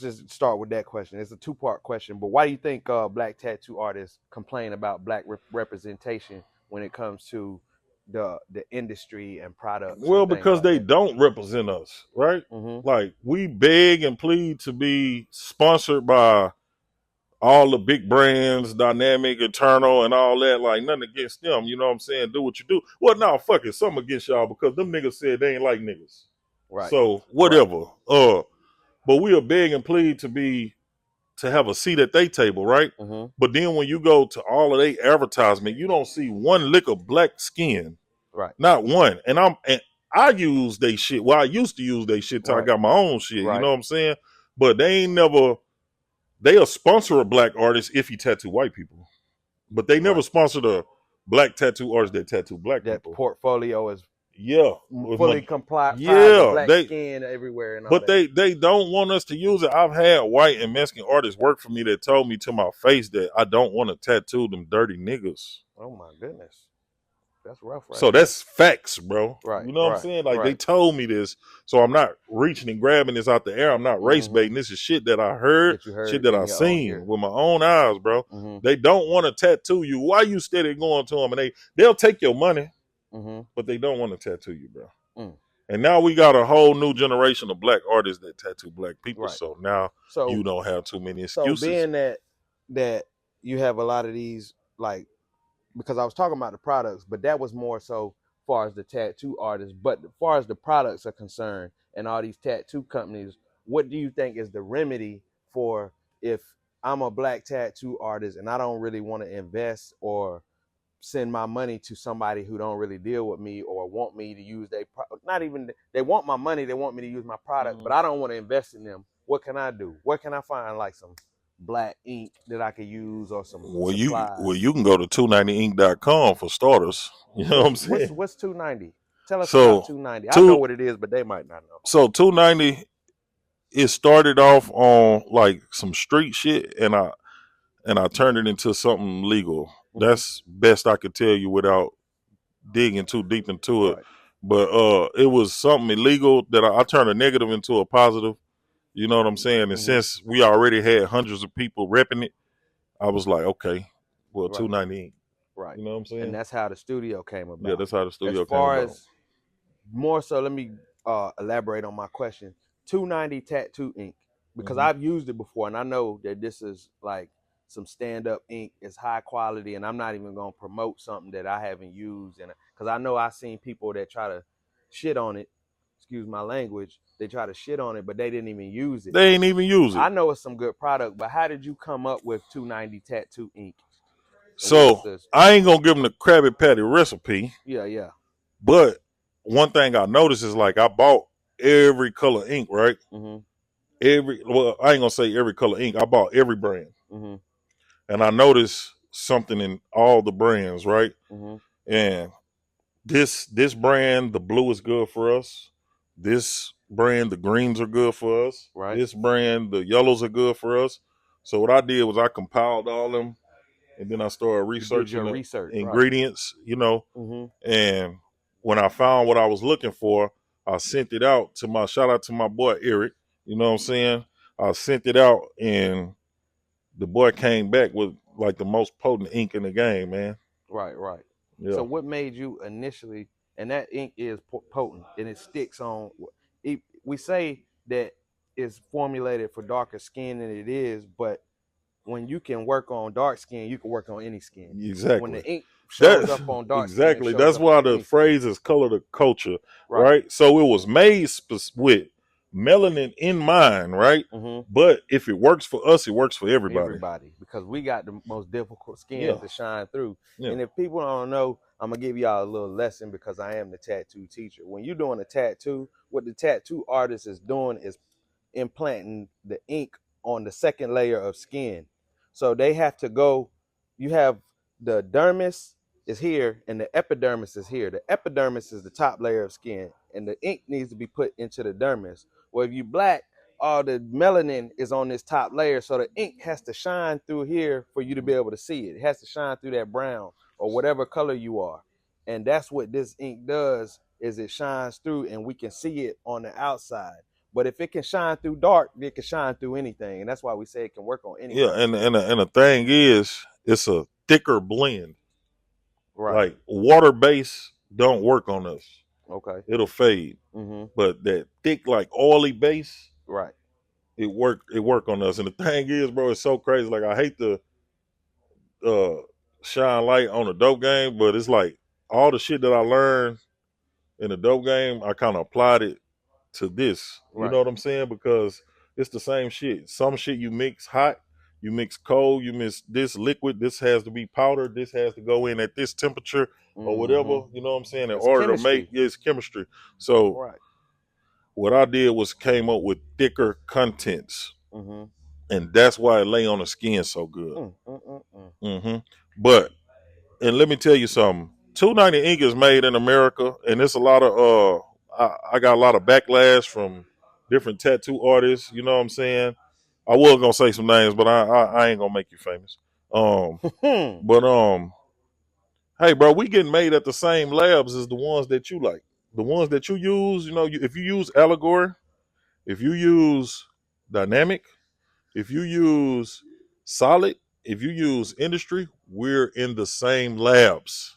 A: just start with that question. It's a two-part question. But why do you think black tattoo artists complain about black representation when it comes to the industry and products
B: Well,
A: and things
B: because
A: like
B: they
A: that?
B: don't represent us, right?
A: Mm-hmm.
B: Like we beg and plead to be sponsored by all the big brands, Dynamic, Eternal, and all that. Like nothing against them, you know what I'm saying? Do what you do. Well, no, fuck it, something against y'all because them niggas said they ain't like niggas.
A: Right.
B: So
A: Right.
B: whatever. But we are beg and plead to have a seat at their table, right?
A: Mm-hmm.
B: But then when you go to all of their advertisement, you don't see one lick of black skin.
A: Right.
B: Not one. And I use they shit. Well, I used to use they shit till I
A: Right.
B: got my own shit. You
A: Right.
B: know what I'm saying? But they ain't never. They'll sponsor a black artist if he tattoo white people, but they never
A: Right.
B: sponsored a black tattoo artist that tattoo black
A: That
B: people.
A: portfolio is
B: Yeah,
A: fully complied with
B: yeah.
A: black skin everywhere and all
B: But
A: that.
B: they don't want us to use it. I've had white and Mexican artists work for me that told me to my face that I don't want to tattoo them dirty niggas.
A: Oh my goodness, that's rough, right
B: So
A: there.
B: that's facts, bro.
A: Right.
B: You know what I'm
A: Right.
B: saying? Like they
A: Right.
B: told me this, so I'm not reaching and grabbing this out the air. I'm not race
A: Mm-hmm.
B: baiting. This is shit that I heard,
A: That you
B: shit
A: heard
B: that
A: in
B: I
A: your own
B: seen
A: ear.
B: with my own eyes, bro.
A: Mm-hmm.
B: They don't want to tattoo you. Why you steady going to them? And they'll take your money,
A: Mm-hmm.
B: but they don't want to tattoo you, bro.
A: Mm.
B: And now we got a whole new generation of black artists that tattoo black people.
A: Right.
B: So now
A: So
B: you don't have too many
A: so
B: excuses.
A: being that you have a lot of these, like, because I was talking about the products, but that was more so far as the tattoo artists. But as far as the products are concerned and all these tattoo companies, what do you think is the remedy for if I'm a black tattoo artist and I don't really want to invest or send my money to somebody who don't really deal with me or want me to use not even they want my money, they want me to use my product, but I don't want to invest in them. What can I do? Where can I find like some black ink that I could use or some supplies?
B: You can go to 290ink.com for starters. You know what I'm saying?
A: What's 290? Tell us about
B: So
A: 290. I know
B: two
A: what it is, but they might not know.
B: so 290 it started off on like some street shit and I turned it into something legal.
A: Mm-hmm.
B: That's best I could tell you without digging too deep into it.
A: Right.
B: But it was something illegal that I turned a negative into a positive. You know what I'm saying? And
A: Mm-hmm.
B: since we already had hundreds of people repping it, I was like, okay, well,
A: Right.
B: 290.
A: Right.
B: You know what I'm saying?
A: And that's how the studio came about.
B: Yeah, that's how the studio
A: as
B: came
A: far
B: about.
A: as more so, let me elaborate on my question. 290 tattoo ink, because
B: Mhm.
A: I've used it before and I know that this is like some stand-up ink. It's high quality, and I'm not even gonna promote something that I haven't used, and because I know I've seen people that try to shit on it, excuse my language, they try to shit on it, but they didn't even use it.
B: They ain't even use it.
A: I know it's some good product, but how did you come up with 290 tattoo ink?
B: So I ain't gonna give them the Krabby Patty recipe.
A: Yeah.
B: But one thing I noticed is like I bought every color ink, right?
A: Mm-hmm.
B: I ain't gonna say every color ink. I bought every brand,
A: Mm-hmm.
B: and I noticed something in all the brands, right?
A: Mm-hmm.
B: And this brand, the blue is good for us. This brand, the greens are good for us.
A: Right.
B: This brand, the yellows are good for us. So what I did was I compiled all them, and then I started researching the ingredients, right. You know.
A: Mm-hmm.
B: And when I found what I was looking for, I sent it out to shout out to my boy Eric. You know what I'm saying? I sent it out, and the boy came back with like the most potent ink in the game, man.
A: Right. So
B: Yeah.
A: what made you initially? And that ink is potent, and it sticks on. We say that it's formulated for darker skin than it is, but when you can work on dark skin, you can work on any skin. When
B: Exactly.
A: the ink shows
B: That
A: up on dark skin, it
B: exactly.
A: shows
B: That's
A: up on
B: why the
A: any skin.
B: phrase is color to culture,
A: Right.
B: right? So it was made with melanin in mind, right?
A: Mm-hmm.
B: But if it works for us, it works for everybody.
A: Everybody, because we got the most difficult skin
B: Yeah.
A: to shine through.
B: Yeah.
A: And if people don't know, I'm gonna give y'all a little lesson because I am the tattoo teacher. When you're doing a tattoo, what the tattoo artist is doing is implanting the ink on the second layer of skin. So they have to go, you have the dermis is here and the epidermis is here. The epidermis is the top layer of skin, and the ink needs to be put into the dermis. Well, if you black, all the melanin is on this top layer, so the ink has to shine through here for you to be able to see it. It has to shine through that brown or whatever color you are. And that's what this ink does, is it shines through and we can see it on the outside. But if it can shine through dark, it can shine through anything, and that's why we say it can work on anything.
B: Yeah, and the thing is, it's a thicker blend.
A: Right.
B: Like water base don't work on us.
A: Okay.
B: It'll fade.
A: Mm-hmm.
B: But that thick, like oily base,
A: Right.
B: it work on us. And the thing is, bro, it's so crazy. Like I hate to shine light on the dope game, but it's like all the shit that I learned in the dope game, I kind of applied it to this. You
A: Right.
B: know what I'm saying? Because it's the same shit. Some shit you mix hot, you mix cold, you mix this liquid, this has to be powder, this has to go in at this temperature or whatever, you know what I'm saying, in
A: It's
B: order to
A: chemistry.
B: make it's chemistry. So
A: Right.
B: what I did was came up with thicker contents.
A: Mm-hmm.
B: And that's why it lay on the skin so good.
A: Mm-hmm.
B: But and let me tell you something. 290 ink is made in America, and it's a lot of I got a lot of backlash from different tattoo artists. You know what I'm saying? I was gonna say some names, but I ain't gonna make you famous. But hey, bro, we getting made at the same labs as the ones that you like, the ones that you use. You know, if you use Allegory, if you use Dynamic, if you use Solid, if you use Industry, we're in the same labs.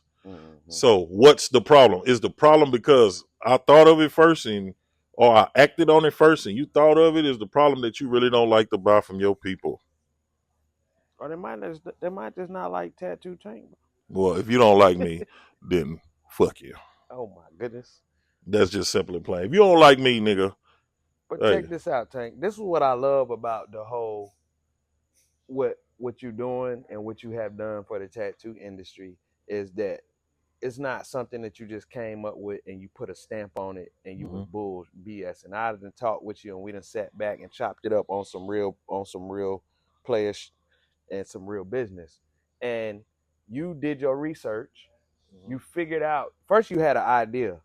B: So what's the problem? Is the problem because I thought of it first or I acted on it first and you thought of it? Is the problem that you really don't like to buy from your people?
A: Or they might just not like Tattoo Tank.
B: Well, if you don't like me, then fuck you.
A: Oh my goodness.
B: That's just simply plain. If you don't like me, nigga.
A: But
B: Hey.
A: check this out, Tank. This is what I love about the whole what you're doing and what you have done for the tattoo industry is that it's not something that you just came up with and you put a stamp on it and you was bull BS. And I done talked with you and we done sat back and chopped it up on some real players and some real business. And you did your research. You figured out first you had an idea.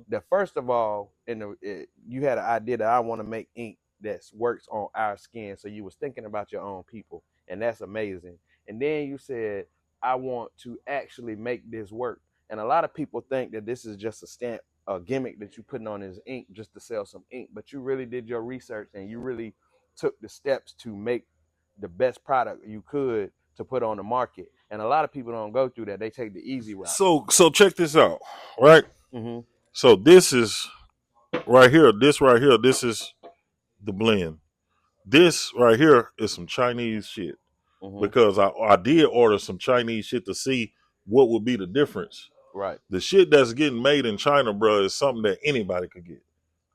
A: That first of all, you had an idea that I want to make ink that works on our skin. So you was thinking about your own people, and that's amazing. And then you said, I want to actually make this work. And a lot of people think that this is just a stamp, a gimmick that you putting on his ink just to sell some ink. But you really did your research and you really took the steps to make the best product you could to put on the market. And a lot of people don't go through that. They take the easy route.
B: So check this out, right? So this is right here. This right here. This is the blend. This right here is some Chinese shit because I did order some Chinese shit to see what would be the difference.
A: Right.
B: The shit that's getting made in China, bro, is something that anybody could get.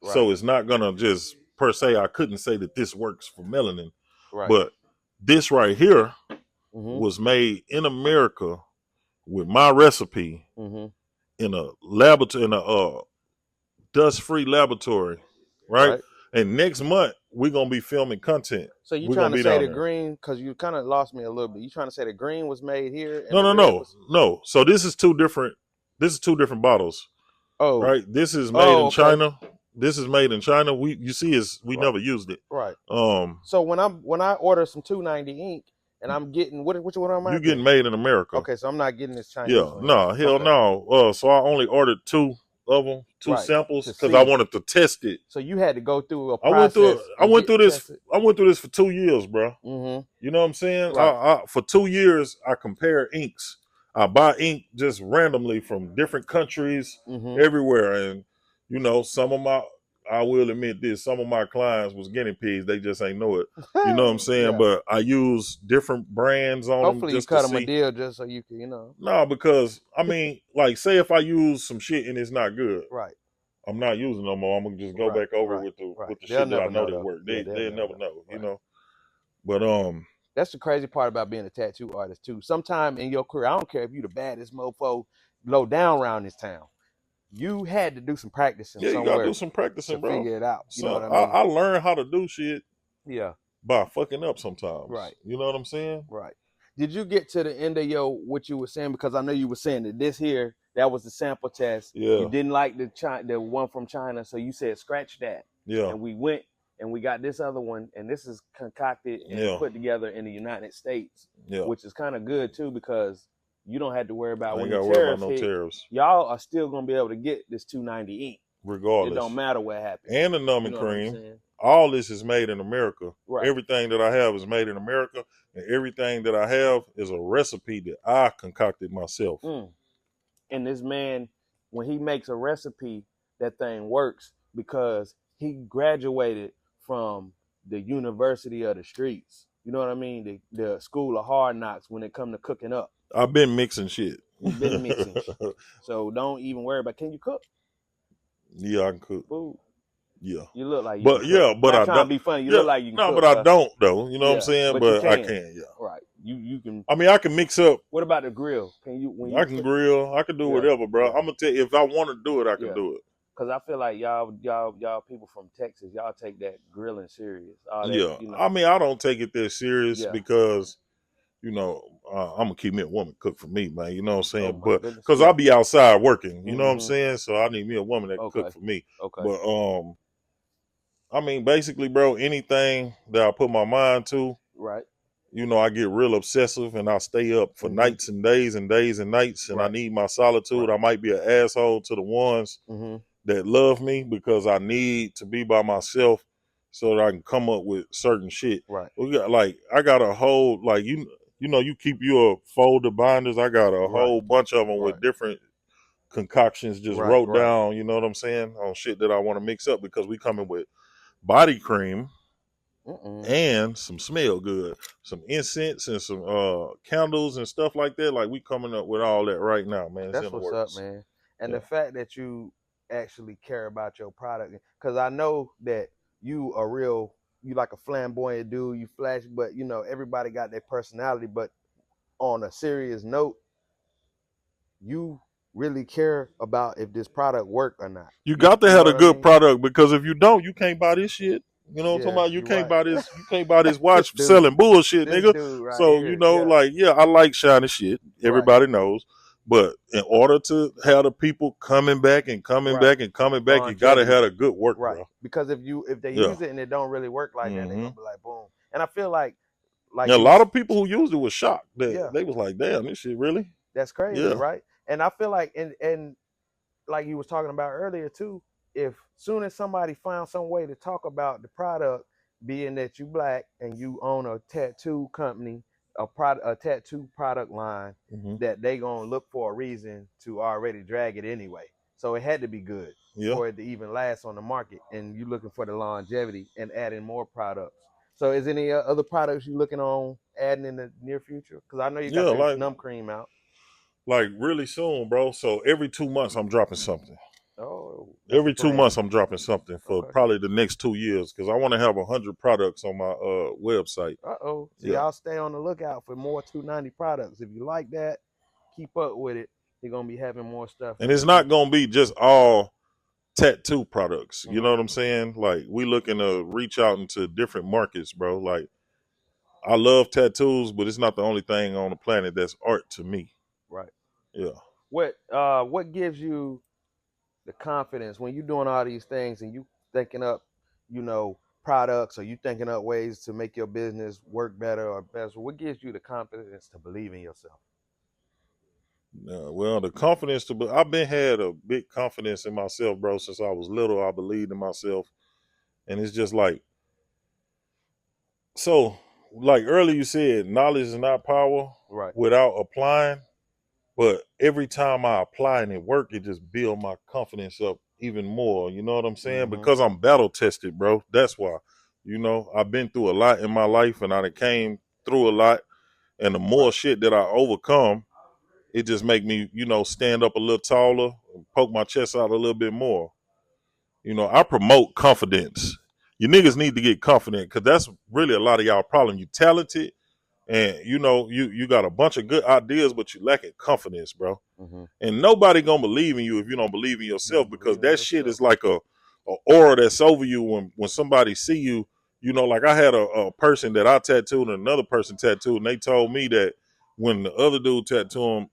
B: Right. So it's not gonna just per se. I couldn't say that this works for melanin, right. But this right here was made in America with my recipe in a laboratory, in a dust-free laboratory, right? And next month we're gonna be filming content.
A: So you trying to say the green? Because you kind of lost me a little bit. You trying to say the green was made here?
B: No. So this is two different. This is two different bottles. Oh, right. This is made in China. This is made in China. You see, we never used it.
A: Right. So when I order some 290 ink and I'm getting which one am I?
B: You getting made in America.
A: Okay, so I'm not getting this Chinese.
B: Yeah.
A: one.
B: No. Hell no. So I only ordered two of them, two samples, because I wanted to test it.
A: So you had to go through a process.
B: I went through this for 2 years, bro. You know what I'm saying? Right. For 2 years, I compared inks I buy ink just randomly from different countries,
A: Mm-hmm.
B: everywhere, and you know, some of my, I will admit this, some of my clients was guinea pigs. They just ain't know it. You know what I'm saying?
A: Yeah.
B: But I use different brands on them
A: Hopefully you
B: just to
A: cut them a
B: see.
A: deal just so you can, you know.
B: No, because I mean, like, say if I use some shit and it's not good,
A: Right.
B: I'm not using no more. I'm gonna just go
A: Right.
B: back over
A: Right. Right.
B: with the
A: They'll
B: shit that I
A: never
B: know
A: know
B: that
A: though.
B: work.
A: Yeah,
B: They'll
A: never
B: never
A: know.
B: know, you
A: Right.
B: know. But
A: That's the crazy part about being a tattoo artist too. Sometime in your career, I don't care if you the baddest mofo low down around this town. You had to do some practicing
B: yeah, you gotta do
A: somewhere
B: some
A: to
B: practicing, bro.
A: figure it out. You know what
B: So
A: I mean?
B: I learned how to do shit
A: Yeah.
B: by fucking up sometimes.
A: Right.
B: You know what I'm saying?
A: Right. Did you get to the end of your what you were saying? Because I know you were saying that this here, that was the sample test. You
B: Yeah,
A: didn't like the one from China, so you said scratch that.
B: yeah,
A: And we went and we got this other one, and this is concocted and
B: yeah,
A: put together in the United States,
B: yeah.
A: which is kind of good too, because you don't have to worry about
B: I ain't
A: when the
B: gotta worry about
A: tariffs
B: no
A: hit,
B: tariffs,
A: y'all are still gonna be able to get this 290 ink. It don't
B: regardless.
A: matter what happens.
B: And the
A: You
B: numbing
A: know what I'm
B: cream.
A: saying?
B: All this is made in America.
A: Right.
B: Everything that I have is made in America, and everything that I have is a recipe that I concocted myself.
A: And this man, when he makes a recipe, that thing works because he graduated from the University of the Streets. You know what I mean? The School of Hard Knocks when it come to cooking up.
B: I've been mixing shit.
A: You've been mixing shit. So don't even worry about, can you cook
B: Yeah, I can cook.
A: food?
B: Yeah.
A: You look like you can
B: But
A: cook.
B: yeah, but
A: Not
B: I
A: trying to
B: don't.
A: be funny. You
B: Yeah,
A: look like you can
B: no,
A: cook.
B: but I don't though. You know what I'm
A: Yeah,
B: saying?
A: but you
B: But I
A: can.
B: can. Yeah.
A: Right. You can.
B: I mean, I can mix up.
A: What about the grill? Can you when
B: I
A: you
B: can
A: cook?
B: grill. I can do
A: Yeah,
B: whatever, bro.
A: yeah,
B: I'm gonna tell you, if I want to do it, I can
A: yeah.
B: do it.
A: Cause I feel like y'all people from Texas, y'all take that grilling serious. All that,
B: Yeah.
A: you
B: I
A: know.
B: mean, I don't take it that serious
A: Yeah.
B: because you know I'm gonna keep me a woman cook for me, man. You know what I'm
A: Oh
B: saying?
A: my
B: But
A: goodness.
B: because
A: Yeah.
B: I'll be outside working, you know what I'm
A: Mm-hmm.
B: saying? So I need me a woman that can
A: Okay.
B: cook for me.
A: Okay.
B: But I mean, basically, bro, anything that I put my mind to,
A: Right.
B: you know, I get real obsessive and I stay up for
A: Mm-hmm.
B: nights and days and days and nights, and I
A: Right.
B: need my solitude.
A: Right.
B: I might be an asshole to the ones
A: Mm-hmm.
B: that love me because I need to be by myself so that I can come up with certain shit.
A: Right.
B: We got like I got a whole like you know you keep your folder binders. I got a
A: Right.
B: whole bunch of them
A: Right.
B: with different concoctions just
A: Right.
B: wrote
A: Right.
B: down. You know what I'm saying, on shit that I want to mix up because we coming with body cream
A: Mm-mm.
B: and some smell good, some incense and some candles and stuff like that. Like we coming up with all that right now, man. It's in
A: That's
B: the
A: what's up,
B: works.
A: man. And
B: Yeah.
A: the fact that you actually care about your product, because I know that you like a flamboyant dude, you flash, but you know everybody got their personality. But on a serious note, you really care about if this product work or not.
B: You got to
A: You
B: have
A: know
B: a
A: what I
B: good
A: mean?
B: product because if you don't, you can't buy this shit. You know what I'm talking
A: Yeah,
B: about? You
A: you're
B: can't
A: right.
B: buy this. You can't buy this watch
A: Dude,
B: selling bullshit,
A: this
B: nigga.
A: dude right
B: So you
A: here,
B: know,
A: yeah,
B: like, yeah, I like shiny shit.
A: right,
B: Everybody knows. But in order to have the people coming back and coming
A: right.
B: back and coming back, you got to
A: Longevity,
B: have a good work,
A: right?
B: bro.
A: Because if they
B: Yeah.
A: use it and it don't really work like that, they're
B: Hmm.
A: gonna be like boom. And I feel like
B: Yeah, a
A: you,
B: lot of people who used it was shocked that
A: yeah,
B: they was like, "Damn, this shit really?"
A: that's crazy,
B: Yeah,
A: right? And I feel like and like you was talking about earlier too, if soon as somebody found some way to talk about the product, being that you black and you own a tattoo company, a tattoo product line,
B: hmm,
A: that they gonna look for a reason to already drag it anyway. So it had to be good
B: yeah,
A: for it to even last on the market. And you looking for the longevity and adding more products. So is any other products you looking on adding in the near future? Because I know you got
B: yeah.
A: the numb cream out.
B: Like really soon, bro. So every 2 months, I'm dropping something.
A: Oh, that's the
B: Every two
A: plan.
B: months, I'm dropping something for
A: Okay.
B: probably the next 2 years because I want to have 100 products on my website.
A: Uh-oh. So
B: Yeah,
A: y'all stay on the lookout for more 290 products. If you like that, keep up with it. You're gonna be having more stuff
B: and
A: in the
B: it's not
A: future.
B: gonna be just all tattoo products. You know
A: Mm-hmm.
B: what I'm saying? Like we looking to reach out into different markets, bro. Like I love tattoos, but it's not the only thing on the planet that's art to me.
A: Right.
B: Yeah.
A: What gives you the confidence when you're doing all these things and you thinking up, you know, products, or you thinking up ways to make your business work better or better? What gives you the confidence to believe in yourself?
B: Well, the confidence to, I've been had a big confidence in myself, bro, since I was little. I believed in myself, and it's just like so. Like earlier, you said knowledge is not power
A: Right.
B: without applying. But every time I apply and it work, it just build my confidence up even more. You know what I'm saying? Because I'm battle tested, bro. That's why. You know, I've been through a lot in my life, and I done came through a lot. And the more shit that I overcome, it just make me, you know, stand up a little taller, and poke my chest out a little bit more. You know, I promote confidence. You niggas need to get confident, because that's really a lot of y'all problem. You talented, and you know, you got a bunch of good ideas, but you lacking confidence, bro. And nobody gonna believe in you if you don't believe in yourself, because that shit is like a aura that's over you when somebody see you. You know, like I had a person that I tattooed and another person tattooed, and they told me that when the other dude tattooed him,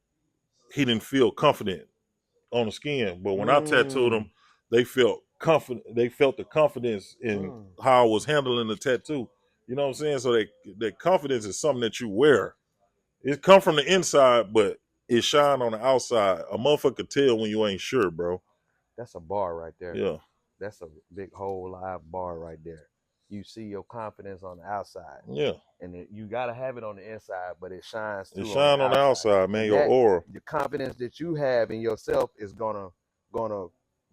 B: he didn't feel confident on the skin. But when I tattooed them, they felt confident. They felt the confidence in how I was handling the tattoo. You know what I'm saying? So that confidence is something that you wear. It come from the inside, but it shine on the outside. A motherfucker could tell when you ain't sure, bro.
A: That's a bar right there.
B: Yeah.
A: That's a big whole live bar right there. You see your confidence on the outside.
B: Yeah.
A: And you got to have it on the inside, but it shines too.
B: It shine on the outside, man. Your aura.
A: The confidence that you have in yourself is gonna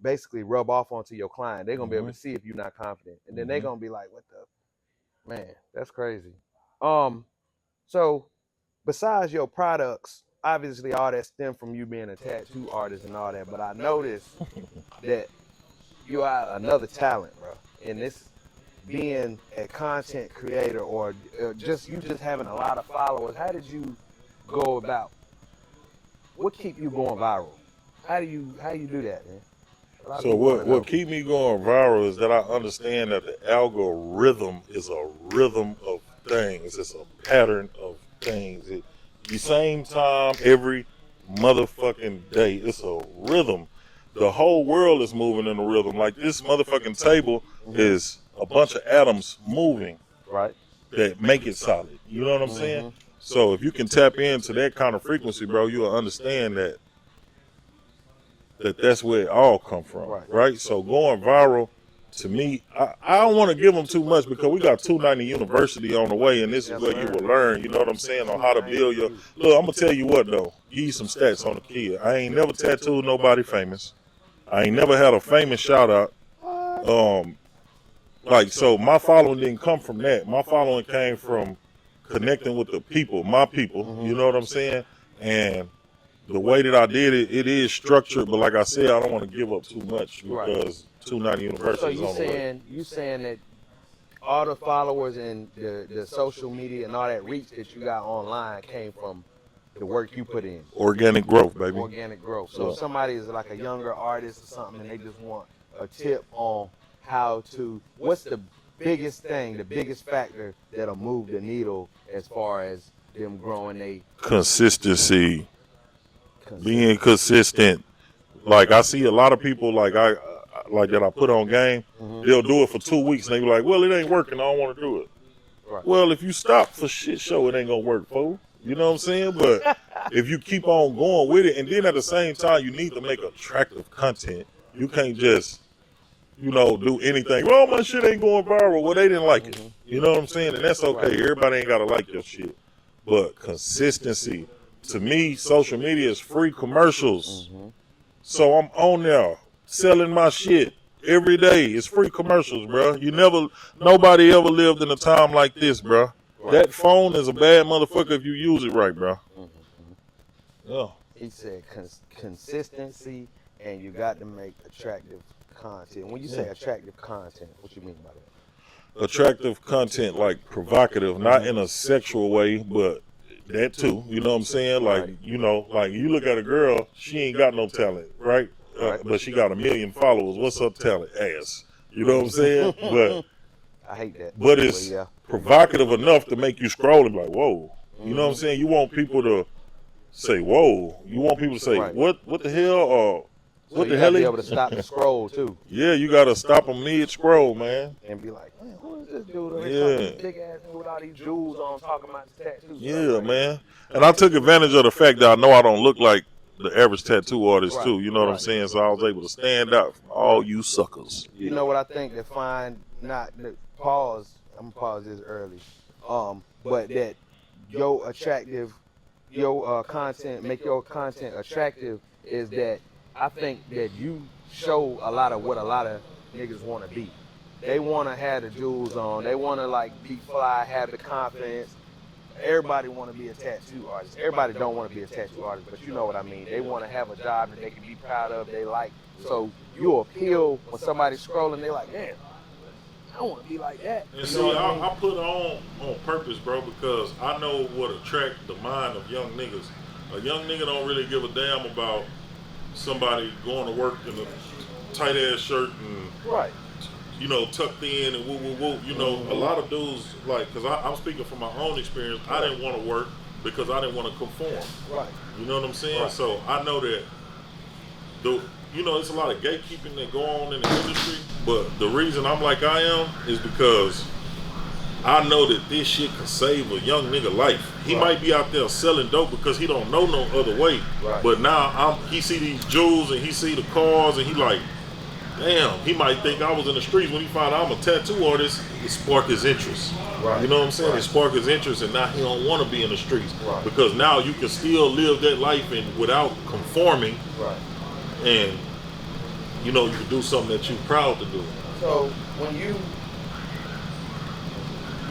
A: basically rub off onto your client. They're gonna be able to see if you're not confident, and then they're gonna be like, "What the man? That's crazy." So besides your products, obviously all that stem from you being a tattoo artist and all that, but I noticed that you are another talent, bro, and this being a content creator or just having a lot of followers. How did you go about? What keep you going viral? How do you do that, man?
B: So what keep me going viral is that I understand that the algorithm is a rhythm of things. It's a pattern of things. The same time every motherfucking day. It's a rhythm. The whole world is moving in a rhythm. Like this motherfucking table is a bunch of atoms moving,
A: right,
B: that make it solid. You know what I'm saying? So if you can tap into that kind of frequency, bro, you'll understand that's where it all come from, right? So going viral, to me, I don't want to give them too much, because we got 290 University on the way, and this is where you will learn, you know what I'm saying, on how to build your... Look, I'm going to tell you what, though. Give you some stats on the kid. I ain't never tattooed nobody famous. I ain't never had a famous shout-out. So my following didn't come from that. My following came from connecting with the people, my people, you know what I'm saying? And the way that I did it, it is structured, but like I said, I don't want to give up too much, because 290 University is on the way.
A: So you saying that all the followers and the social media and all that reach that you got online came from the work you put in?
B: Organic growth, baby.
A: Organic growth. So if somebody is like a younger artist or something, and they just want a tip on what's the biggest thing, the biggest factor that'll move the needle as far as them growing
B: consistency. Being consistent. Like I see a lot of people like that I put on game, they'll do it for 2 weeks and they be like, well, it ain't working, I don't want to do it. Right. Well, if you stop for shit show, it ain't gonna work, fool. You know what I'm saying? But if you keep on going with it, and then at the same time, you need to make attractive content. You can't just, do anything. Well, my shit ain't going viral. Well, they didn't like it. You know what I'm saying? And that's okay. Everybody ain't gotta like your shit. But consistency. To me, social media is free commercials. So I'm on there selling my shit every day. It's free commercials, bro. Nobody ever lived in a time like this, bro. That phone is a bad motherfucker if you use it right, bro. Yeah.
A: He said consistency, and you got to make attractive content. When you say attractive content, what you mean by that?
B: Attractive content, like provocative, not in a sexual way, but that too. You know what I'm saying? Like, like you look at a girl, she ain't got no talent, right? But she got 1 million followers. What's her talent? Ass. You know what I'm saying? But
A: I hate that.
B: But it's provocative enough to make you scroll and be like, whoa. You know what I'm saying? You want people to say, whoa. You want people to say, what the hell? Or what the hell?
A: You gotta be able to stop the scroll too.
B: Yeah, you gotta stop them mid-scroll, man.
A: And be like, man, who is this dude? This big ass dude with all these jewels on talking about his tattoos.
B: Yeah, man. And I took advantage of the fact that I know I don't look like the average tattoo artist too. You know what I'm saying? So I was able to stand out from all you suckers.
A: You know what I think to find pause. I'm gonna pause this early. But that your attractive, your content, make your content attractive, is that I think that you show a lot of what a lot of niggas want to be. They want to have the jewels on. They want to like be fly, have the confidence. Everybody want to be a tattoo artist. Everybody don't want to be a tattoo artist, but you know what I mean. They want to have a job that they can be proud of. They like, so you appeal when somebody's scrolling. They like, man, I want to be like that.
B: And see, I put on purpose, bro, because I know what attract the mind of young niggas. A young nigga don't really give a damn about somebody going to work in a tight ass shirt and
A: Right.
B: you know, tucked in and woo woo woo. You know, a lot of dudes like, cause I'm speaking from my own experience. I didn't want to work because I didn't want to conform.
A: Right.
B: You know what I'm saying?
A: Right.
B: So I know that you know, it's a lot of gatekeeping that go on in the industry. But the reason I'm like I am is because I know that this shit can save a young nigga life. He might be out there selling dope because he don't know no other way.
A: Right.
B: But now he see these jewels and he see the cars and he like, damn, he might think I was in the streets. When he found out I'm a tattoo artist, it sparked his interest.
A: Right.
B: You know what I'm saying?
A: Right.
B: It sparked his interest, and now he don't want to be in the streets.
A: Right.
B: Because now you can still live that life and without conforming.
A: Right.
B: And, you know, you can do something that you're proud to do.
A: So when you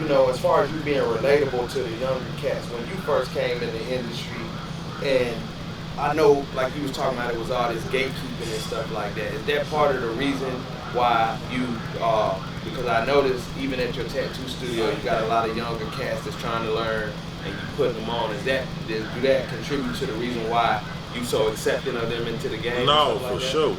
A: know, as far as you being relatable to the younger cats, when you first came in the industry, and I know, like you was talking about, it was all this gatekeeping and stuff like that. Is that part of the reason why you, because I noticed even at your tattoo studio, you got a lot of younger cats that's trying to learn, and you put them on. Do that contribute to the reason why you so accepting of them into the game?
B: No,
A: like
B: for
A: that?
B: sure.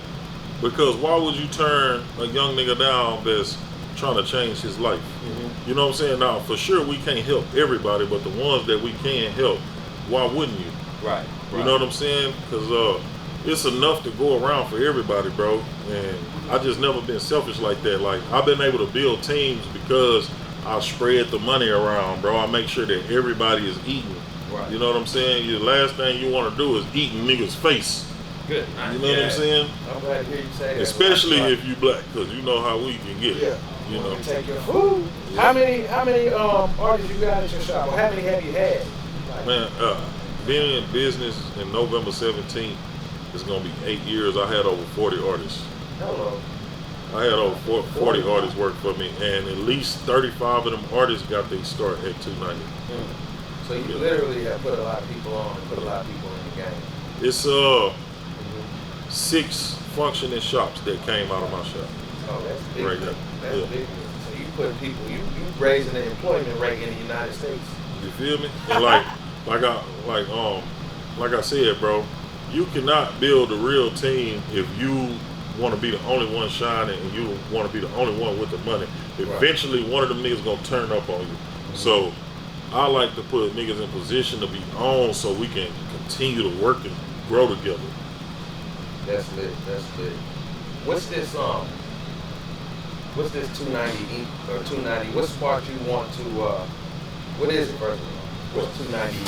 B: Because why would you turn a young nigga down that's trying to change his life?
A: Mm-hmm.
B: You know what I'm saying? Now, for sure, we can't help everybody, but the ones that we can help, why wouldn't you?
A: Right.
B: You know what I'm saying? Because it's enough to go around for everybody, bro. And I just never been selfish like that. Like, I've been able to build teams because I spread the money around, bro. I make sure that everybody is eating.
A: Right.
B: You know what I'm saying? The last thing you want to do is eat in niggas' face.
A: Good.
B: You know what I'm saying?
A: I'm glad to hear you say that.
B: Especially if you black, because you know how we can get.
A: Yeah.
B: You know.
A: Take your food. Yeah. How many artists you got at your shop? Or how many have you had? Like,
B: Man, being in business in November 17th is gonna be 8 years. I had over 40 artists.
A: hello.
B: I had over 40 artists work for me, and at least 35 of them artists got their start at 290.
A: So you literally have put a lot of people on, put a lot of people in the game.
B: It's 6 functioning shops that came out of my shop.
A: Oh, that's big.
B: Right there.
A: That's
B: Yeah.
A: big. So you put people, you raising the employment rate in the United States.
B: You feel me? And like I said, bro, you cannot build a real team if you want to be the only one shining and you want to be the only one with the money. Eventually, one of them niggas gonna turn up on you. So I like to put niggas in position to be on so we can continue to work and grow together.
A: That's lit. That's lit. What's this 290 or 290? What spark you want to? What is it first of all? What's 290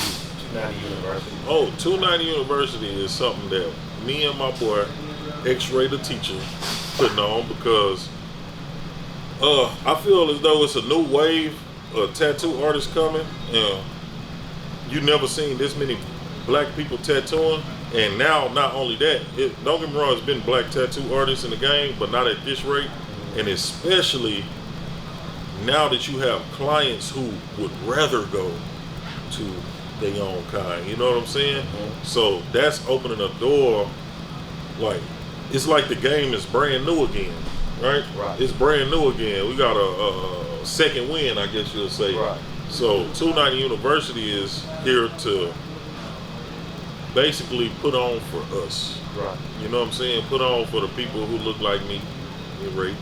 A: University?
B: Oh, 290 University is something that me and my boy, X-Ray the teacher, putting on because I feel as though it's a new wave of tattoo artists coming. You never seen this many black people tattooing. And now, not only that, don't get me wrong, it's been black tattoo artists in the game, but not at this rate. And especially now that you have clients who would rather go to their own kind, you know what I'm saying? Mm-hmm. So that's opening a door. Like, it's like the game is brand new again, right? It's brand new again. We got a second win, I guess you'll say.
A: Right.
B: So 290 University is here to basically put on for us.
A: Right.
B: You know what I'm saying? Put on for the people who look like me and Ray.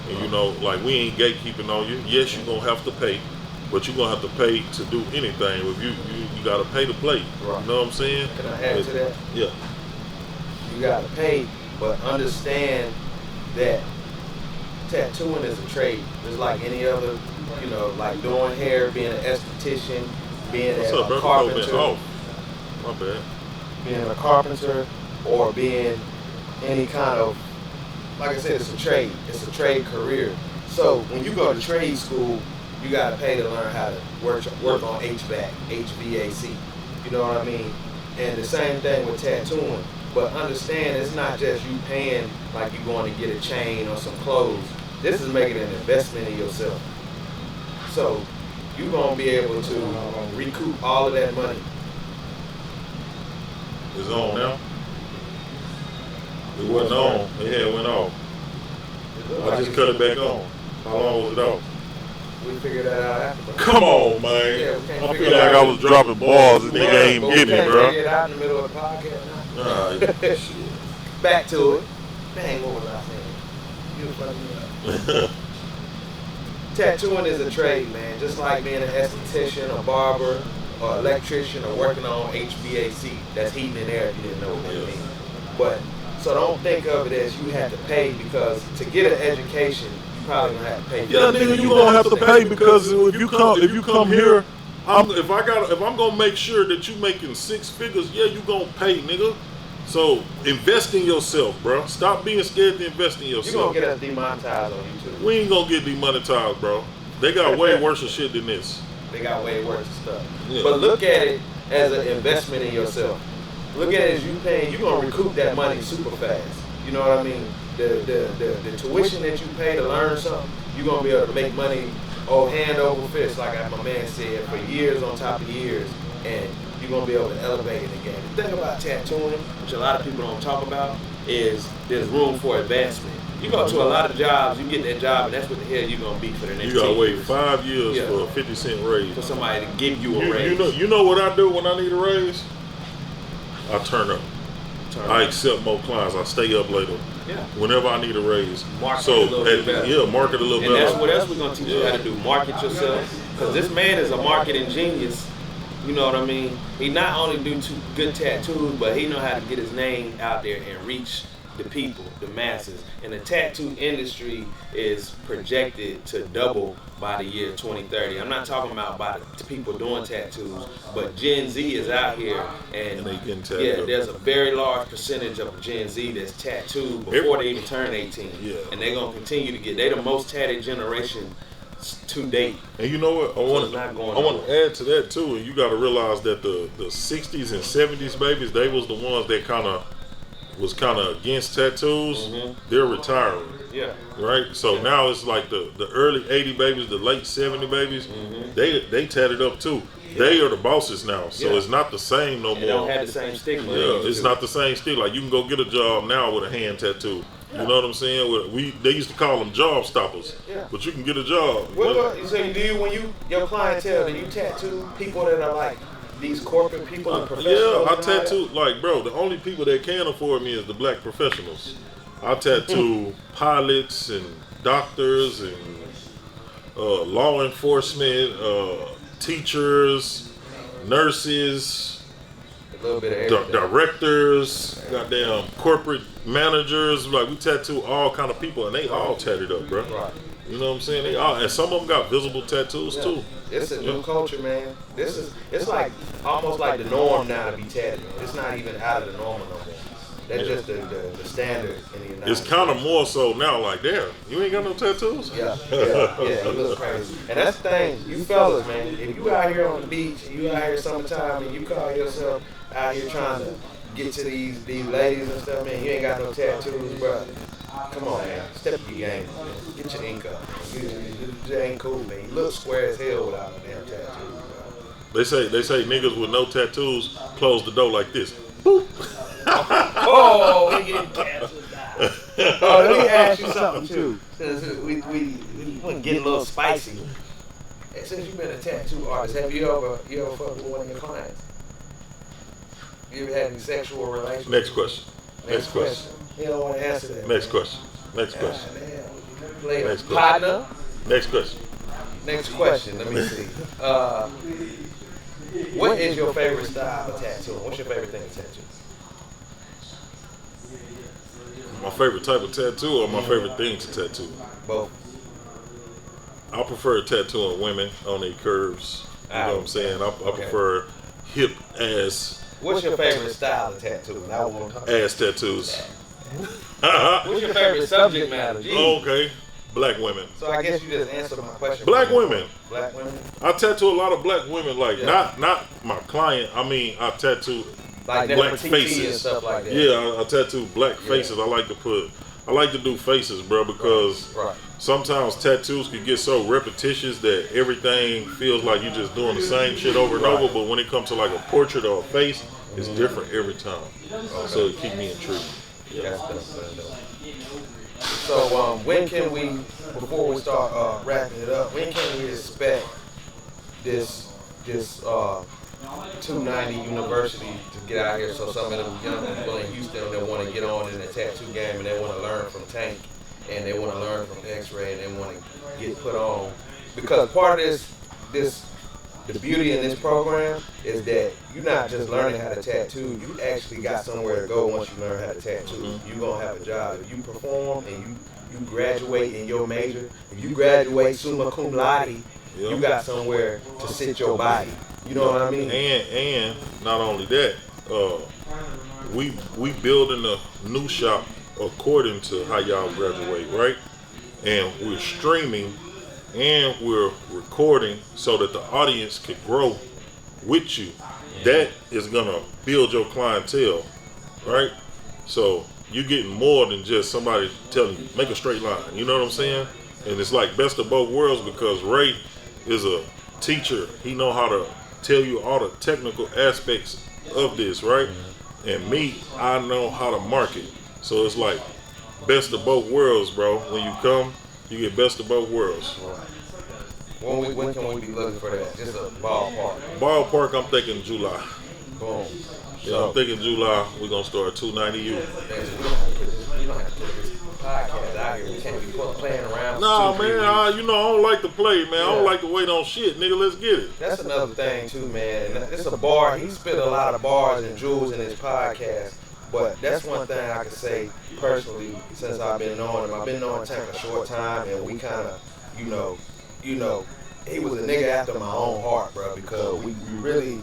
B: And you know, like, we ain't gatekeeping on you. Yes, you're gonna have to pay, but you're gonna have to pay to do anything. If you gotta pay to play.
A: Right.
B: You know what I'm saying?
A: Can I add to that?
B: Yeah.
A: You gotta pay, but understand that tattooing is a trade. It's like any other, you know, like doing hair, being an esthetician, being a carpenter.
B: Oh, my bad.
A: Being a carpenter or being any kind of, like I said, it's a trade. It's a trade career. So when you go to trade school, you gotta pay to learn how to work on HVAC, HVAC. You know what I mean? And the same thing with tattooing. But understand, it's not just you paying like you're going to get a chain or some clothes. This is making an investment in yourself. So you're going to be able to recoup all of that money.
B: It's on now. It wasn't on. Yeah, it went off. I just cut it back on. How long was it off?
A: We figured that out after.
B: Come on, man.
A: Yeah,
B: I feel like I was dropping balls and nigga ain't getting it, bro.
A: Figure it out in the middle of the podcast now.
B: Alright, shit.
A: Back to it. Dang, what was I saying? You was fucking me up. Tattooing is a trade, man. Just like being an esthetician, a barber, or electrician, or working on HVAC. That's heating and air if you didn't know what that means. But so don't think of it as you have to pay, because to get an education, you probably gonna have to pay.
B: Yeah, nigga, you gonna have to pay, because if you come here, if I'm gonna make sure that you making 6 figures, yeah, you gonna pay, nigga. So invest in yourself, bro. Stop being scared to invest in yourself.
A: You gonna get us demonetized on YouTube.
B: We ain't gonna get demonetized, bro. They got way worse shit than this.
A: They got way worse stuff.
B: Yeah.
A: But look at it as an investment in yourself. Look at it as you paying. You're gonna recoup that money super fast. You know what I mean? The tuition that you pay to learn something, you're gonna be able to make money hand over fist, like my man said, for years on top of years, and you're gonna be able to elevate it again. The thing about tattooing, which a lot of people don't talk about, is there's room for advancement. You go to a lot of jobs, you get that job, and that's what the hell you're gonna be for the next 10 years.
B: You gotta wait 5 years for a 50-cent raise.
A: For somebody to give you a raise.
B: You know what I do when I need a raise? I turn up. I accept more clients. I stay up later.
A: Yeah.
B: Whenever I need a raise.
A: Market a little bit better.
B: Yeah, market a little better.
A: And that's what else we're gonna teach you how to do. Market yourself. Because this man is a marketing genius. You know what I mean? He not only do good tattoos, but he know how to get his name out there and reach the people, the masses. And the tattoo industry is projected to double by the year 2030. I'm not talking about by the people doing tattoos, but Gen Z is out here, and
B: they getting tattooed.
A: there's a very large percentage of Gen Z that's tattooed before they even turn 18.
B: Yeah.
A: And they're gonna continue to get. They're the most tatted generation to date.
B: And you know what? I want to add to that too. And you got to realize that the 60s and 70s babies, they was the ones that kind of against tattoos. Mm-hmm. They're retiring.
A: Yeah.
B: Right. So now it's like the early 80 babies, the late 70 babies. Mm-hmm. They tatted up too. Yeah. They are the bosses now. So it's not the same no more.
A: They don't have the same stigma.
B: Yeah, it's not the same stigma. Like you can go get a job now with a hand tattoo. You know what I'm saying? They used to call them job stoppers, but you can get a job.
A: So your clientele, do you tattoo people that are like these corporate people and professionals?
B: Yeah, I tattoo, like, bro, the only people that can afford me is the black professionals. I tattoo pilots and doctors and law enforcement, teachers, nurses, a little bit of directors, goddamn corporate managers. Like, we tattoo all kind of people, and they all tatted up, bro. Right. You know what I'm saying? They all, and some of them got visible tattoos too.
A: It's a new culture, man. It's like almost like the norm now to be tattooed. It's not even out of the normal no more. That's just the standard in the United States.
B: It's kind of more so now, like, damn, you ain't got no tattoos?
A: Yeah, it looks crazy. And that's the thing, you fellas, man, if you out here on the beach, you out here summertime, and you call yourself out here trying to get to these ladies and stuff, man, you ain't got no tattoos, bro. Come on, man. Step up your game, man. Get your ink up. You ain't cool, man. You look square as hell without a damn tattoo, bro.
B: They say niggas with no tattoos close the door like this. Boop.
A: Oh, we getting canceled now. Oh, let me ask you something too. Since we getting a little spicy. Since you've been a tattoo artist, have you ever fucked with one of your clients? You ever had any sexual relations?
B: Next question. Next question.
A: You don't want to answer that.
B: Next question. Next question.
A: Next partner.
B: Next question.
A: Next question. Let me see. What is your favorite style of tattoo? What's your favorite thing to tattoo?
B: My favorite type of tattoo or my favorite thing to tattoo?
A: Both.
B: I prefer tattooing women on their curves. You know what I'm saying? I prefer hip ass.
A: What's your favorite style of tattoo?
B: Ass tattoos.
A: What's your favorite subject matter?
B: Okay. Black women.
A: So I guess you just answered my question.
B: Black women.
A: Black women.
B: I tattoo a lot of black women. Like not my client. I mean, I tattoo
A: like
B: black
A: faces
B: faces
A: and stuff like that.
B: Yeah, I tattoo black faces. I like to do faces, bro, because sometimes tattoos can get so repetitious that everything feels like you're just doing the same shit over and over. But when it comes to like a portrait or a face, it's different every time. So it keep me intrigued.
A: Yeah. So when can we, before we start wrapping it up, when can we expect this 290 University to get out here, so some of them young people in Houston that want to get on in the tattoo game and they want to learn from Tank and they want to learn from X-Ray and they want to get put on? Because part of the beauty in this program is that you're not just learning how to tattoo, you actually got somewhere to go once you learn how to tattoo. You're going to have a job. If you perform and you graduate in your major, if you graduate summa cum laude, you got somewhere to sit your body. You know what I mean?
B: And not only that, we building a new shop according to how y'all graduate, right? And we're streaming and we're recording so that the audience can grow with you. That is gonna build your clientele, right? So you're getting more than just somebody telling you, make a straight line. You know what I'm saying? And it's like best of both worlds because Ray is a teacher. He know how to tell you all the technical aspects of this, right? And me, I know how to market. So it's like best of both worlds, bro. When you come, you get best of both worlds.
A: When can we be looking for that? Just a ballpark.
B: Ballpark, I'm thinking July.
A: Boom.
B: Yeah, I'm thinking July. We're gonna start 290U.
A: You don't have to put this podcast out here. We can't be playing around.
B: Nah, man. I don't like to play, man. I don't like to wait on shit, nigga. Let's get it.
A: That's another thing too, man. It's a bar. He spit a lot of bars and jewels in his podcast. But that's one thing I can say personally since I've been knowing him. I've been knowing Tank a short time, and we kind of, he was a nigga after my own heart, bro, because we really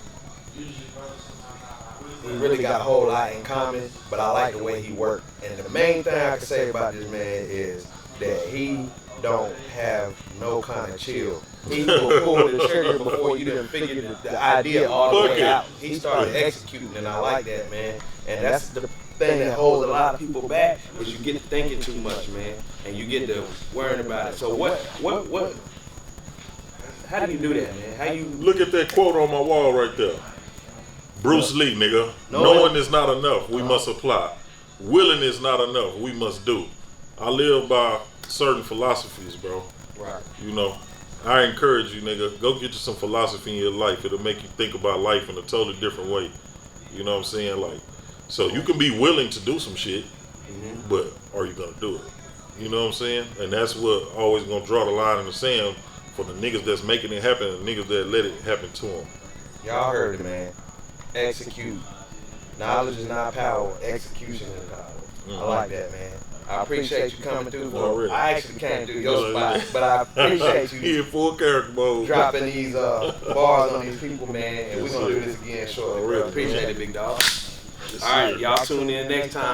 A: got a whole lot in common, but I like the way he worked. And the main thing I can say about this man is that he don't have no kind of chill. He will pull the trigger before you didn't figure the idea all the way out. He started executing, and I like that, man. And that's the thing that holds a lot of people back is you get to thinking too much, man, and you get to worrying about it. So what? How do you do that, man? How you
B: look at that quote on my wall right there? Bruce Lee, nigga. Knowing is not enough. We must apply. Willing is not enough. We must do. I live by certain philosophies, bro.
A: Right.
B: I encourage you, nigga, go get you some philosophy in your life. It'll make you think about life in a totally different way. You know what I'm saying? Like, so you can be willing to do some shit, but are you gonna do it? You know what I'm saying? And that's what always gonna draw the line in the sand for the niggas that's making it happen and the niggas that let it happen to them.
A: Y'all heard it, man. Execute. Knowledge is not power. Execution is power. I like that, man. I appreciate you coming through. I actually can't do your spot, but I appreciate you.
B: He in full character mode.
A: Dropping these bars on these people, man. And we're going to do this again shortly, bro. Appreciate it, big dog. All right, y'all tune in next time.